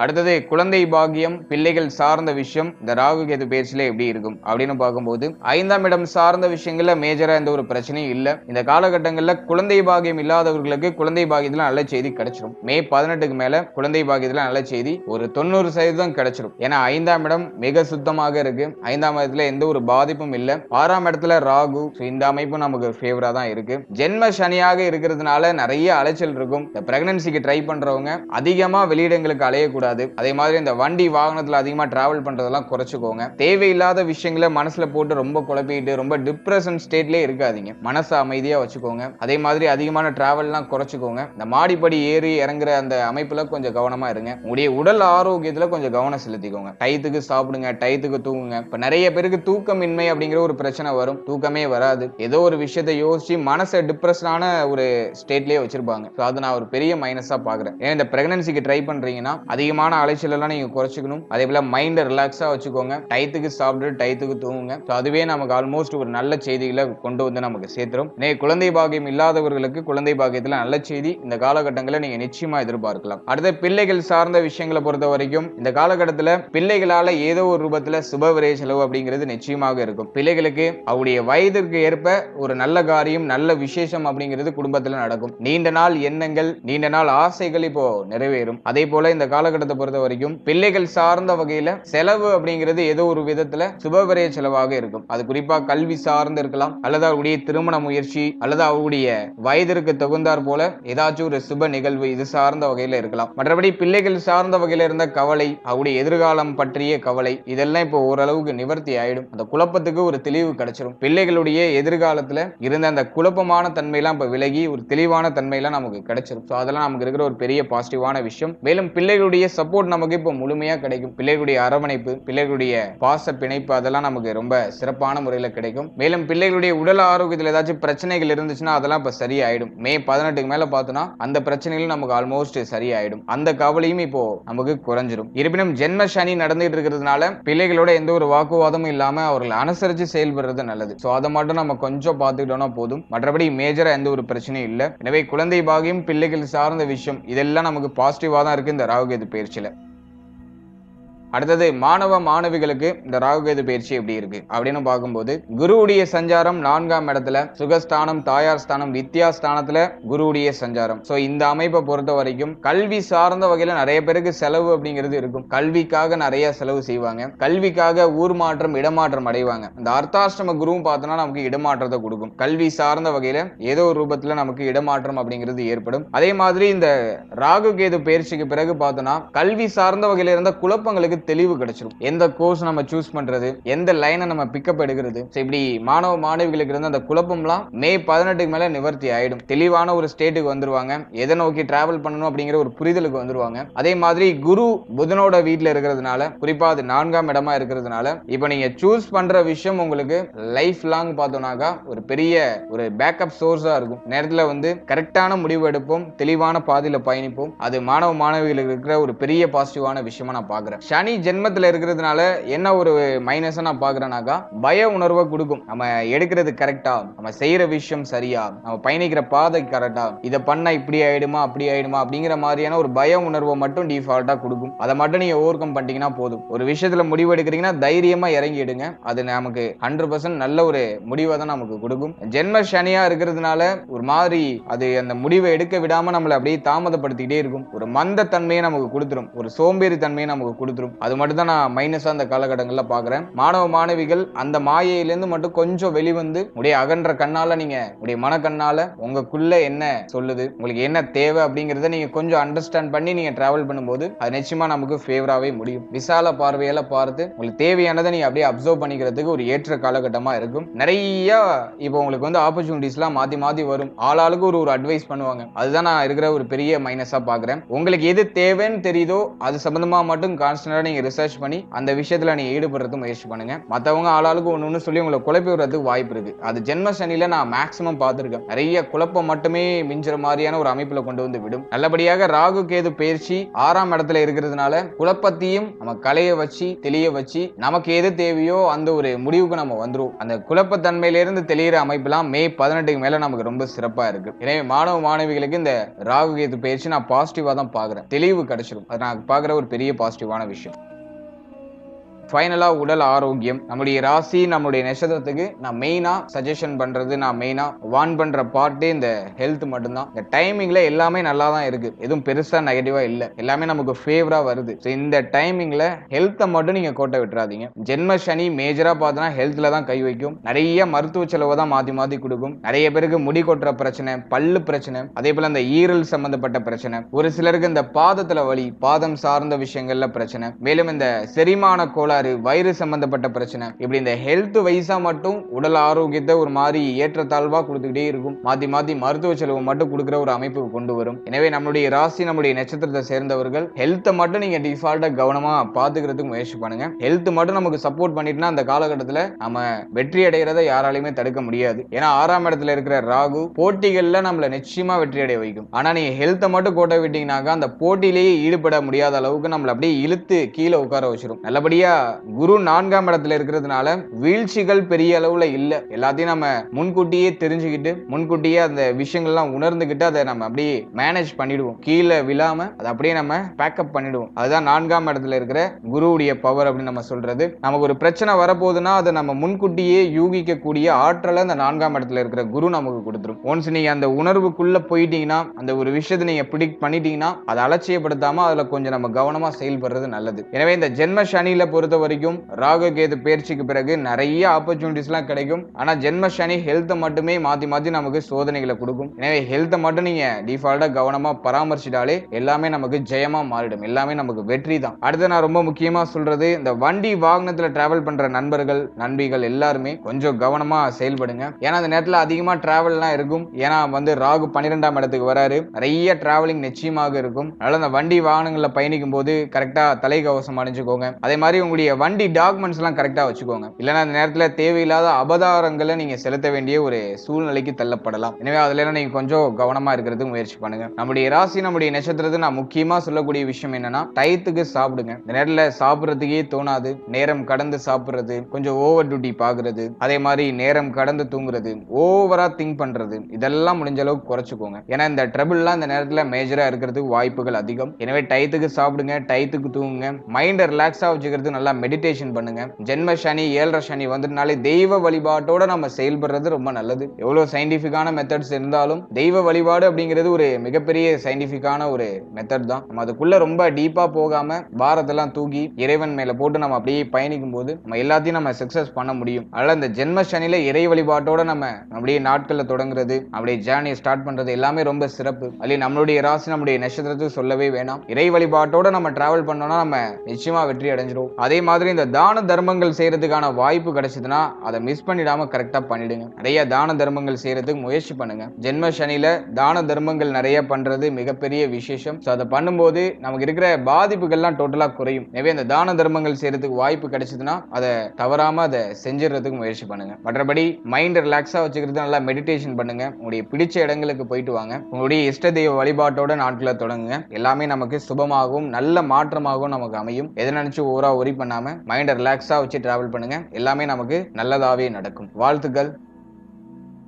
அடுத்தது குழந்தை பாக்கியம், பிள்ளைகள் சார்ந்த விஷயம் இந்த ராகு கேது பேச்சில எப்படி இருக்கும் அப்படின்னு பார்க்கும்போது 5ஆம் இடம் சார்ந்த விஷயங்கள்ல மேஜரா எந்த ஒரு பிரச்சனையும் இல்ல. இந்த காலகட்டங்கள்ல குழந்தை பாக்கியம் இல்லாதவர்களுக்கு குழந்தை பாக்கியத்துல நல்ல செய்தி கிடைச்சிடும். மே 18க்கு மேல குழந்தை பாக்கியத்துல நல்ல செய்தி ஒரு 90% கிடைச்சிடும். ஏன்னா 5ஆம் இடம் மிக சுத்தமாக இருக்கு. 5ஆம் இடத்துல எந்த ஒரு பாதிப்பும் இல்ல. 6ஆம் இடத்துல ராகு, இந்த அமைப்பு நமக்கு ஃபேவரா தான் இருக்கு. ஜென்ம சனியாக இருக்கிறதுனால நிறைய அலைச்சல் இருக்கும். இந்த பிரெக்னன்சிக்கு ட்ரை பண்றவங்க அதிகமா வெளியிடங்களுக்கு அலையக்கூடாது. அதே மாதிரி இந்த வண்டி வாகனத்துல அதிகமா டிராவல் பண்றதெல்லாம் குறைச்சுக்கோங்க. தேவையில்லாத விஷயங்களை மனசுல போட்டு ரொம்ப குழப்பிட்டு ரொம்ப டிப்ரெஷன் ஸ்டேட்லயே இருக்காதீங்க. மனசை அமைதியா வச்சுக்கோங்க. அதே மாதிரி அதிகமான டிராவல்லாம் குறைச்சுக்கோங்க. இந்த மாடிப்படி ஏறி இறங்குற அந்த அமைப்புல கொஞ்சம் கவனமா இருங்க. உங்களுடைய உடல் ஆரோக்கியத்துல கொஞ்சம் கவனம் செலுத்திக்கோங்க. டயத்துக்கு சாப்பிடுங்க, டயத்துக்கு தூங்குங்க. இப்ப நிறைய பேருக்கு தூக்கமின்மை அப்படிங்கிற ஒரு பிரச்சனை வரும். தூக்கமே வராது. ஏதோ ஒரு விஷயத்தை யோசிச்சு மனசை டிப்ரெஷனான ஒரு ஸ்டேட்லயே வச்சிருப்பாங்க. அது நான் ஒரு பெரிய மைனஸா பாக்குறேன். ஏன்னா இந்த பிரெக்னன்சிக்கு ட்ரை பண்றீங்கன்னா அதிகமான அலைச்சல் எல்லாம் நீங்க குறைச்சிக்கணும். அதே போல மைண்ட் ரிலாக்ஸா வச்சுக்கோங்க. டயத்துக்கு சாப்பிட்டு டயத்துக்கு தூங்குங்க. அதுவே நமக்கு ஆல்மோஸ்ட் ஒரு நல்ல செய்திகளை கொண்டு வந்து நமக்கு சேர்த்துரும். குழந்தை பாக்கியம் இல்லாதவர்களுக்கு குழந்தை பாக்கியத்துல நல்ல செய்தி இந்த காலகட்டங்களில் நீங்க நிச்சயமா எதிர்பார்க்கலாம். அடுத்த பிள்ளைகள் சார்ந்த விஷயங்களை பொறுத்த வரைக்கும் இந்த காலகட்டத்தில் பிள்ளைகளால ஏதோ ஒரு ரூபத்துல சுப விரை செலவு அப்படிங்கிறது நிச்சயமாக இருக்கும். பிள்ளைகளுக்கு அவருடைய வயதிற்கு ஏற்ப ஒரு நல்ல காரியம், நல்ல விசேஷம் அப்படிங்கிறது குடும்பத்துல நடக்கும். நீண்ட நாள் எண்ணங்கள், நீண்ட நாள் ஆசைகள் இப்போ நிறைவேறும். அதே போல இந்த காலகட்டத்தை பொறுத்த வரைக்கும் பிள்ளைகள் சார்ந்த வகையில செலவு அப்படிங்கிறது ஏதோ ஒரு விதத்துல சுபவிரய செலவாக இருக்கும். அது குறிப்பா கல்வி சார்ந்து இருக்கலாம், அல்லது அவருடைய திருமண முயற்சி, அல்லது அவருடைய வயதிற்கு தகுந்தார் போல ஏதாச்சும் ஒரு சுப நிகழ்வு இது சார்ந்த வகையில இருக்கலாம். மற்றபடி பிள்ளைகள் சார்ந்த வகையில இருந்த கவலை, அவருடைய எதிர்காலம் பற்றிய கவலை இதெல்லாம் இப்போ ஓரளவுக்கு நிவர்த்தி ஆயிடும். அந்த குழப்பத்துக்கு ஒரு தெளிவு கிடைச்சிடும். பிள்ளைகளுடைய எதிர்காலத்துல இருந்த அந்த குழப்பமான தன்மையெல்லாம் இப்ப விலகி ஒரு தெளிவான தன்மையெல்லாம் நமக்கு கிடைச்சிடும். அதெல்லாம் நமக்கு இருக்கிற ஒரு பெரிய பாசிட்டிவான விஷயம். மேலும் பிள்ளைகளுடைய சப்போர்ட் நமக்கு இப்போ முழுமையா கிடைக்கும். பிள்ளைகளுடைய அரவணைப்பு, பிள்ளைகளுடைய பாச பிணைப்பு அதெல்லாம் நமக்கு ரொம்ப சிறப்பான முறையில் கிடைக்கும். மேலும் பிள்ளைகளுடைய உடல் ஆரோக்கியத்தில் ஏதாச்சும் பிரச்சனைகள் இருந்துச்சுன்னா அதெல்லாம் இப்ப சரியாயிடும். மே 18க்கு மேல பார்த்தோம்னா அந்த பிரச்சனைகள் நமக்கு ஆல்மோஸ்ட் சரியாயிடும். அந்த கவலையும் இப்போ நமக்கு குறைஞ்சிடும். இருப்பினும் ஜென்ம சனி நடந்துட்டு இருக்கிறதுனால பிள்ளைகளோட எந்த ஒரு வாக்குவாதமும் இல்லாம அவர்களை அனுசரிச்சு செயல்படுறது நல்லது. அதை மட்டும் நம்ம கொஞ்சம் பார்த்துக்கிட்டோம்னா போதும். மற்றபடி மேஜரா எந்த ஒரு பிரச்சனையும் இல்லை. எனவே குழந்தை பாகியம், பிள்ளைகள் சார்ந்த விஷயம் இதெல்லாம் நமக்கு பாசிட்டிவா தான் இருக்கு இந்த ராகு கேது பயிற்சியில. அடுத்தது மாணவ மாணவிகளுக்கு இந்த ராகு கேது பயிற்சி எப்படி இருக்கு அப்படின்னு பார்க்கும்போது குருவுடைய சஞ்சாரம் 4ஆம் இடத்துல, சுகஸ்தானம், தாயார் ஸ்தானம், வித்யா ஸ்தானத்துல குருவுடைய சஞ்சாரம். சோ இந்த அமைப்பை பொறுத்த வரைக்கும் கல்வி சார்ந்த வகையில நிறைய பேருக்கு செலவு அப்படிங்கிறது இருக்கும். கல்விக்காக நிறைய செலவு செய்வாங்க. கல்விக்காக ஊர் மாற்றம், இடமாற்றம் அடைவாங்க. இந்த அர்த்தாஷ்டம குருவும் பார்த்தோம்னா நமக்கு இடமாற்றத்தை கொடுக்கும். கல்வி சார்ந்த வகையில ஏதோ ஒரு ரூபத்துல நமக்கு இடமாற்றம் அப்படிங்கிறது ஏற்படும். அதே மாதிரி இந்த ராகு கேது பயிற்சிக்கு பிறகு பார்த்தோம்னா கல்வி சார்ந்த வகையில இருந்த குழப்பங்களுக்கு தெளிவு கிடைச்சிடும். எந்த கோர்ஸ் நம்ம சூஸ் பண்றது, எந்த லைனை நம்ம பிக்கப் எடுக்கிறது, இப்படி மாணவ மாணவிகளுக்கு இருந்த அந்த குழப்பம்லாம் மே 18க்கு மேல நிவர்த்தி ஆயிடும். தெளிவான ஒரு ஸ்டேட்டுக்கு வந்துருவாங்க. எதை நோக்கி டிராவல் பண்ணணும் அப்படிங்கிற ஒரு புரிதலுக்கு வந்துருவாங்க. அதே மாதிரி குரு புதனோட வீட்டுல இருக்கிறதுனால, குறிப்பா அது 4ஆம் இடமா இருக்கிறதுனால, இப்ப நீங்க சூஸ் பண்ற விஷயம் உங்களுக்கு லைஃப் லாங் பார்த்தோம்னாக்கா ஒரு பெரிய ஒரு பேக்கப் சோர்ஸா இருக்கும். நேரத்துல கரெக்டான முடிவு எடுப்போம், தெளிவான பாதையில பயணிப்போம். அது மாணவ மாணவிகளுக்கு இருக்கிற ஒரு பெரிய பாசிட்டிவான விஷயமா நான் பாக்குறேன். சனி ஜென்மத்துல இருக்கிறதுனால என்ன ஒரு மைனஸா நான் பாக்குறேன்னாக்கா, பய உணர்வை கொடுக்கும். நம்ம எடுக்கிறது கரெக்டா, நம்ம செய்யற விஷயம் சரியா, நம்ம பயணிக்கிற பாதை கரெக்டா, இதை பண்ணா இப்படி ஆயிடுமா அப்படி ஆயிடுமா அப்படிங்கிற மாதிரியான ஒரு பய உணர்வை மட்டும் டிஃபால்ட்டா கொடுக்கும். அதை மட்டும் நீங்க ஓவர் கம் பண்ணிட்டீங்கன்னா போதும். ஒரு விஷயத்துல முடிவு எடுக்கிறீங்கன்னா தைரியமா இறங்கி எடுங்க. அது நமக்கு 100% நல்ல ஒரு முடிவை தான் நமக்கு கொடுக்கும். ஜென்ம சனியா இருக்கிறதுனால ஒரு மாதிரி அது அந்த முடிவை எடுக்க விடாம நம்மளை அப்படியே தாமதப்படுத்திக்கிட்டே இருக்கும். ஒரு மந்த தன்மையை நமக்கு கொடுத்துரும், ஒரு சோம்பேறி தன்மையை நமக்கு கொடுத்துரும். அது மட்டும் தான் நான் மைனஸா அந்த காலகட்டங்கள்ல பாக்குறேன். மாணவ மாணவிகள் அந்த மாயையிலிருந்து மட்டும் கொஞ்சம் வெளிவந்து உடைய அகன்ற கண்ணால, நீங்க உடைய மனக்கண்ணால உங்களுக்குள்ள என்ன சொல்லுது, உங்களுக்கு என்ன தேவை அப்படிங்கறத நீங்க கொஞ்சம் அண்டர்ஸ்டாண்ட் பண்ணி நீங்க டிராவல் பண்ணும்போது அது நிச்சயமா நமக்கு ஃபேவராவே முடியும். விசால பார்வையில பார்த்து உங்களுக்கு தேவையானதை நீங்க அப்படியே அப்சர்வ் பண்ணிக்கிறதுக்கு ஒரு ஏற்ற காலகட்டமா இருக்கும். நிறைய இப்போ உங்களுக்கு ஆப்பர்ச்சுனிட்டிஸ்லாம் மாத்தி மாத்தி வரும். ஆளாளுக்கு ஒரு அட்வைஸ் பண்ணுவாங்க. அதுதான் நான் இருக்கிற ஒரு பெரிய மைனஸா பாக்குறேன். உங்களுக்கு எது தேவைன்னு தெரியுதோ அது சம்பந்தமா மட்டும் கான்ஸ்டன்டா நீங்க ரிசர்ச் பண்ணி அந்த விஷயத்துல நீங்க ஈடுபடுறது முயற்சி பண்ணுங்க. மத்தவங்க ஆளாளுக்கு ஒன்னு சொல்லி உங்களை குழப்பி விடுறதுக்கு வாய்ப்பு இருக்கு. அது ஜென்ம சனியில நான் மேக்ஸிமம் பார்த்திருக்கேன். நிறைய குழப்பம் மட்டுமே மிஞ்சுற மாதிரியான ஒரு அமைப்புல கொண்டு வந்து விடும். நல்லபடியாக ராகு கேது பயிற்சி 6ஆம் இடத்துல இருக்கிறதுனால குழப்பத்தையும் நம்ம கலைய வச்சு தெளிய வச்சு நமக்கு எது தேவையோ அந்த ஒரு முடிவுக்கு நம்ம வந்துரும். அந்த குழப்பத்தன்மையில இருந்து தெளிகிற அமைப்புலாம் மே 18க்கு மேல நமக்கு ரொம்ப சிறப்பா இருக்கு. எனவே மாணவ மாணவிகளுக்கு இந்த ராகு கேது பயிற்சி நான் பாசிட்டிவா தான் பாக்குறேன். தெளிவு கிடைச்சிடும். அது நான் பாக்குற ஒரு பெரிய பாசிட்டிவான விஷயம். ஃபைனலா உடல் ஆரோக்கியம். நம்முடைய ராசி நம்முடைய நட்சத்திரத்துக்கு நான் மெயினா சஜஷன் பண்றது, நான் மெயினா வான் பண்ற பார்ட் இந்த ஹெல்த் மட்டும்தான். இந்த டைமிங்ல எல்லாமே நல்லா தான் இருக்கு, எதுவும் பெருசா நெகட்டிவா இல்ல, எல்லாமே நமக்கு ஃபேவரா வருது. இந்த டைமிங்ல ஹெல்த்தை மட்டும் நீங்க கோட்டை விட்டுறாதீங்க. ஜென்ம சனி மேஜரா பார்த்தோன்னா ஹெல்த்ல தான் கை வைக்கும். நிறைய மருத்துவ செலவு தான் மாத்தி மாத்தி கொடுக்கும். நிறைய பேருக்கு முடி கொட்டுற பிரச்சனை, பல்லு பிரச்சனை, அதே போல இந்த ஈரல் சம்பந்தப்பட்ட பிரச்சனை, ஒரு சிலருக்கு இந்த பாதத்துல வலி, பாதம் சார்ந்த விஷயங்கள்ல பிரச்சனை, மேலும் இந்த செரிமான கோளாறு, வயிறு சம்பந்தப்பட்ட பிரச்சனை, இப்படி இந்த ஹெல்த் வைஸா மட்டும் உடல் ஆரோக்கியத்தை ஒரு மாதிரி ஏற்றத்தாழ்வா கொடுத்துக்கிட்டே இருக்கும். மாத்தி மாத்தி மருத்துவ செலவு மட்டும் கொடுக்கிற ஒரு அமைப்பு கொண்டு வரும். எனவே நம்மளுடைய ராசி நம்மளுடைய நட்சத்திரத்தை சேர்ந்தவர்கள் ஹெல்த்தை மட்டும் நீங்க டிஃபால்ட்டா கவனமா பாத்துக்கிறதுக்கு முயற்சி பண்ணுங்க. ஹெல்த் மட்டும் நமக்கு சப்போர்ட் பண்ணிட்டுனா அந்த காலகட்டத்தில் நம்ம வெற்றி அடைகிறத யாராலையுமே தடுக்க முடியாது. ஏன்னா 6ஆம் இடத்துல இருக்கிற ராகு போட்டிகள்ல நம்மள நிச்சயமா வெற்றி அடைய வைக்கும். ஆனா நீங்க ஹெல்த்தை மட்டும் கோட்டை விட்டீங்கன்னாக்கா அந்த போட்டியிலேயே ஈடுபட முடியாத அளவுக்கு நம்மள அப்படியே இழுத்து கீழே உட்கார வச்சிரும். நல்லபடியா குரு 4ஆம் இடத்துல இருக்கிறதுனால வீழ்ச்சிகள் பெரிய அளவுல இல்ல. எல்லாத்தையும் நம்ம முன்கூட்டியே தெரிஞ்சுக்கிட்டு முன்கூட்டியே அந்த விஷயங்கள்லாம் உணர்ந்துகிட்டு அதை நம்ம அப்படியே மேனேஜ் பண்ணிடுவோம். கீழே விழாம அதை அப்படியே நம்ம பேக்கப் பண்ணிடுவோம். அதுதான் 4ஆம் இடத்துல இருக்கிற குருவுடைய பவர் அப்படின்னு நம்ம சொல்றது. நமக்கு ஒரு பிரச்சனை வரப்போகுதுன்னா அதை நம்ம முன்கூட்டியே யூகிக்கக்கூடிய ஆற்றலை அந்த 4ஆம் இடத்துல இருக்கிற குரு நமக்கு கொடுத்துரும். ஒன்ஸ் நீங்க அந்த உணர்வுக்குள்ள போயிட்டீங்கன்னா, அந்த ஒரு விஷயத்தை நீங்க பிடிக்ட் பண்ணிட்டீங்கன்னா அதை அலட்சியப்படுத்தாம அதுல கொஞ்சம் நம்ம கவனமா செயல்படுறது நல்லது. எனவே இந்த ஜென்ம சனியில பொறுத்த வரைக்கும் ராகு கேது பயிற்சிக்கு பிறகு நிறைய ஆப்பர்ச்சுனிட்டிஸ்லாம் கிடைக்கும். ஆனா ஜென்ம சனி ஹெல்த்தை மட்டுமே மாத்தி மாத்தி நமக்கு சோதனைகளை கொடுக்கும். எனவே ஹெல்த்தை மட்டும் நீங்க டிஃபால்ட்டா கவனமா பராமரிச்சிட்டாலே எல்லாமே நமக்கு ஜெயமா மாறிடும். எல்லாமே நமக்கு வெற்றி தான். அடுத்து நான் ரொம்ப முக்கியமா சொல்றது, இந்த வண்டி வாகனத்துல டிராவல் பண்ற நண்பர்கள் நண்பிகள் எல்லாருமே கொஞ்சம் கவனமா செயல்படுங்க. ஏன்னா அந்த நேரத்துல அதிகமா டிராவல்லாம் இருக்கும். ஏன்னா ராகு 12ஆம் இடத்துக்கு வராரு. நிறைய டிராவலிங் நிச்சயமாக இருக்கும். அதனால அந்த வண்டி வாகனங்கள்ல பயணிக்கும் போது கரெக்டா தலைக்கவசம் அணிஞ்சுக்கோங்க. அதே மாதிரி உங்களுடைய வண்டி டாக்குமெண்ட்ஸ் எல்லாம் கரெக்டா வச்சுக்கோங்க. இல்லைன்னா அந்த நேரத்துல தேவையில்லாத அபதாரங்களை நீங்க செலுத்த வேண்டிய ஒரு சூழ்நிலைக்கு தள்ளப்படலாம். எனவே அதுல நீங்க கொஞ்சம் கவனமா இருக்கிறதுக்கு முயற்சி பண்ணுங்க. நம்முடைய ராசி நம்முடைய நட்சத்திரத்தை நான் முக்கியமா சொல்லக்கூடிய விஷயம் என்னன்னா, டயத்துக்கு சாப்பிடுங்க. இந்த நேரத்துல சாப்பிடுறதுக்கே தோணாது. நேரம் கடந்து சாப்பிடுறது, கொஞ்சம் ஓவர் டியூட்டி பாக்குறது, அதே மாதிரி நேரம் கடந்து தூங்குறது, ஓவரா திங்க் பண்றது, இதெல்லாம் முடிஞ்ச அளவுக்கு குறைச்சுக்கோங்க. ஏன்னா இந்த ட்ரபிள்லாம் இந்த நேரத்துல மேஜரா இருக்கிறதுக்கு வாய்ப்புகள் அதிகம். எனவே டயத்துக்கு சாப்பிடுங்க, டயத்துக்கு தூங்குங்க, மைண்டை ரிலாக்ஸா வச்சுக்கிறது நல்ல நல்லா மெடிடேஷன் பண்ணுங்க. ஜென்ம சனி 7.5 சனி வந்துனாலே தெய்வ வழிபாட்டோட நம்ம செயல்படுறது ரொம்ப நல்லது. எவ்வளவு சயின்டிபிக்கான மெத்தட்ஸ் இருந்தாலும் தெய்வ வழிபாடு அப்படிங்கிறது ஒரு மிகப்பெரிய சயின்டிபிக்கான ஒரு மெத்தட் தான். நம்ம அதுக்குள்ள ரொம்ப டீப்பா போகாம பாரத்தெல்லாம் தூக்கி இறைவன் மேல போட்டு நம்ம அப்படியே பயணிக்கும் போது நம்ம எல்லாத்தையும் நம்ம சக்சஸ் பண்ண முடியும். அதனால இந்த ஜென்ம சனியில இறை வழிபாட்டோட நம்ம அப்படியே நாட்கள்ல தொடங்குறது, அப்படியே ஜேர்னியை ஸ்டார்ட் பண்றது எல்லாமே ரொம்ப சிறப்பு. அதுலயும் நம்மளுடைய ராசி நம்முடைய நட்சத்திரத்துக்கு சொல்லவே வேணாம். இறை வழிபாட்டோட நம்ம டிராவல் பண்ணோம்னா நம்ம நிச்சயமா வெற்றி அடைஞ்சிரும். அதே மாதிரி இந்த தான தர்மங்கள் செய்யறதுக்கான வாய்ப்பு கிடைச்சதுன்னா அதை மிஸ் பண்ணிடாம கரெக்டா பண்ணிடுங்க. நிறைய தான தர்மங்கள் செய்யறதுக்கு முயற்சி பண்ணுங்க. ஜென்ம சனியில தான தர்மங்கள் நிறைய பண்றது மிகப்பெரிய விசேஷம். அதை பண்ணும்போது நமக்கு இருக்கிற பாதிப்புகள்லாம் டோட்டலா குறையும். எனவே இந்த தான தர்மங்கள் செய்யறதுக்கு வாய்ப்பு கிடைச்சதுன்னா அதை தவறாம அதை செஞ்சிடறதுக்கு முயற்சி பண்ணுங்க. மற்றபடி மைண்ட் ரிலாக்ஸா வச்சுக்கிறது, நல்லா மெடிடேஷன் பண்ணுங்க. உங்களுடைய பிடிச்ச இடங்களுக்கு போயிட்டு வாங்க. உங்களுடைய இஷ்ட தெய்வ வழிபாட்டோட நாட்களை தொடங்குங்க. எல்லாமே நமக்கு சுபமாகவும் நல்ல மாற்றமாகவும் நமக்கு அமையும். எதை நினைச்சு ஓவரா ஒரி பண்ணாம மைண்ட் ரிலாக்ஸா வச்சு டிராவல் பண்ணுங்க. எல்லாமே நமக்கு நல்லதாவே நடக்கும். வாழ்த்துக்கள்.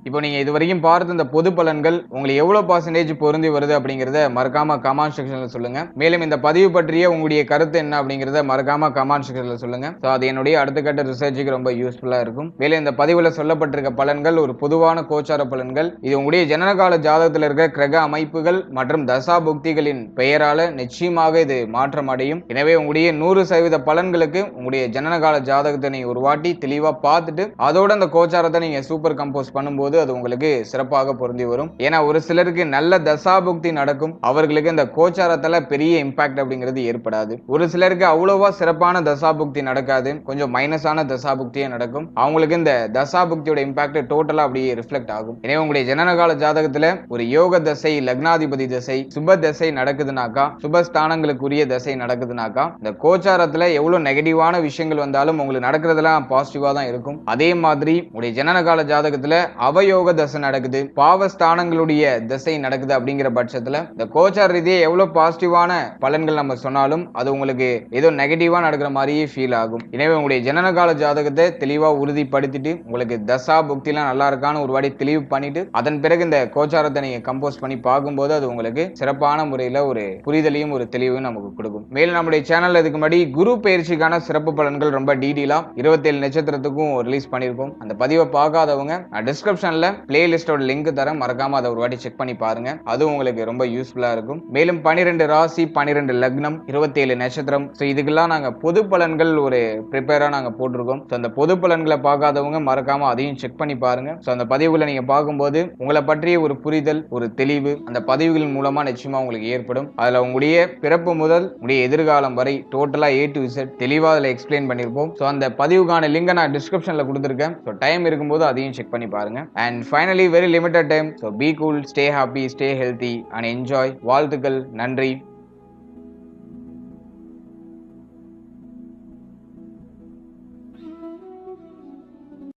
இப்போ நீங்க இது வரைக்கும் பார்த்த இந்த பொது பலன்கள் உங்களுக்கு எவ்வளவு பர்சன்டேஜ் பொருந்தி வருது அப்படிங்கறத மறக்காம கமெண்ட் செக்ஷன்ல சொல்லுங்க. மேலும் இந்த பதிவு பற்றிய உங்களுடைய கருத்து என்ன அப்படிங்கறத மறக்காம கமெண்ட் செக்ஷன்ல சொல்லுங்க. அது என்னுடைய அடுத்த கட்ட ரிசர்ச்சுக்கு ரொம்ப யூஸ்ஃபுல்லா இருக்கும். மேலும் இந்த பதிவுல சொல்லப்பட்டிருக்க பலன்கள் ஒரு பொதுவான கோச்சார பலன்கள். இது உங்களுடைய ஜனனகால ஜாதகத்தில் இருக்கிற கிரக அமைப்புகள் மற்றும் தசா புக்திகளின் பெயரால நிச்சயமாக இது மாற்றம் அடையும். எனவே உங்களுடைய 100% பலன்களுக்கு உங்களுடைய ஜனனகால ஜாதகத்தை நீங்க ஒரு வாட்டி தெளிவா பார்த்துட்டு அதோட அந்த கோச்சாரத்தை நீங்க சூப்பர் கம்போஸ் பண்ணும்போது அது உங்களுக்கு சிறப்பாக பொருந்தி வரும். ஏன்னா ஒரு சிலருக்கு நல்ல தசாபுக்தி நடக்கும், அவர்களுக்கு இந்த கோச்சாரத்துல பெரிய இம்பாக்ட் அப்படிங்கிறது ஏற்படாது. ஒரு சிலருக்கு அவ்வளவா சிறப்பான தசாபுக்தி நடக்காது, கொஞ்சம் மைனஸான தசாபுக்தியே நடக்கும். அவங்களுக்கு இந்த தசாபுக்தியோட இம்பாக்ட் டோட்டலா அப்படியே ரிஃப்ளெக்ட் ஆகும். எனவே உங்களுடைய ஜனனகால ஜாதகத்துல ஒரு யோக தசை, லக்னாதிபதி தசை, சுப தசை நடக்குதுனாக்கா, சுபஸ்தானங்களுக்குரிய தசை நடக்குதுனாக்கா, இந்த கோச்சாரத்துல எவ்வளவு நெகட்டிவான விஷயங்கள் வந்தாலும் உங்களுக்கு நடக்கிறதுலாம் பாசிட்டிவா தான் இருக்கும். அதே மாதிரி உங்களுடைய ஜனனகால ஜாதகத்துல அவயோக தசை நடக்குது, பாவஸ்தானங்களுடைய திசை நடக்குது அப்படிங்கிற பட்சத்துல இந்த கோச்சார ரீதியா எவ்வளவு பாசிட்டிவான பலன்கள் நம்ம சொன்னாலும் அது உங்களுக்கு ஏதோ நெகட்டிவா நடக்கிற மாதிரியே ஃபீல் ஆகும். எனவே உங்களுடைய ஜனனகால ஜாதகத்தை தெளிவா உறுதிப்படுத்திட்டு உங்களுக்கு தசா புக்திலாம் நல்லா இருக்கான்னு ஒரு வாட்டி தெளிவு பண்ணிட்டு அதன் பிறகு இந்த கோச்சாரத்தை நீங்க கம்போஸ் பண்ணி பார்க்கும்போது அது உங்களுக்கு சிறப்பான முறையில ஒரு புரிதலையும் ஒரு தெளிவையும் நமக்கு கொடுக்கும். மேலும் நம்முடைய சேனல்ல இதுக்கு முன்னாடி குரு பயிற்சிக்கான சிறப்பு பலன்கள் ரொம்ப டீடெயிலா 27 நட்சத்திரத்துக்கும் ரிலீஸ் பண்ணிருக்கோம். அந்த பதிவை பார்க்காதவங்க டிஸ்கிரிப்ஷன்ல பிளேலிஸ்டோட லிங்க் தரேன், மறக்காம அதை ஒரு வாட்டி செக் பண்ணி பாருங்க. அது உங்களுக்கு ரொம்ப யூஸ்ஃபுல்லா இருக்கும். மேலும் 12 ராசி, 12 லக்னம், 27 நட்சத்திரம், இதுக்கெல்லாம் நாங்க பொது பலன்கள் ஒரு ப்ரிப்பேரா நாங்க போட்டிருக்கோம். அந்த பொது பலன்களை பார்க்காதவங்க மறக்காம அதையும் செக் பண்ணி பாருங்க. அந்த பதிவுகளை நீங்க பார்க்கும்போது உங்களை பற்றிய ஒரு புரிதல், ஒரு தெளிவு அந்த பதிவுகளின் மூலமா நிச்சயமா உங்களுக்கு ஏற்படும். அதுல உங்களுடைய பிறப்பு முதல் உங்களுடைய எதிர்காலம் வரை டோட்டலா A to Z தெளிவா அதுல எக்ஸ்பிளைன் பண்ணிருப்போம். அந்த பதிவுக்கான லிங்கை நான் டிஸ்கிரிப்ஷன்ல கொடுத்திருக்கேன். டைம் இருக்கும்போது அதையும் செக் பண்ணி பாருங்க. And finally, very limited time. So be cool, stay happy, stay healthy and enjoy. வாழ்த்துக்கள். நன்றி.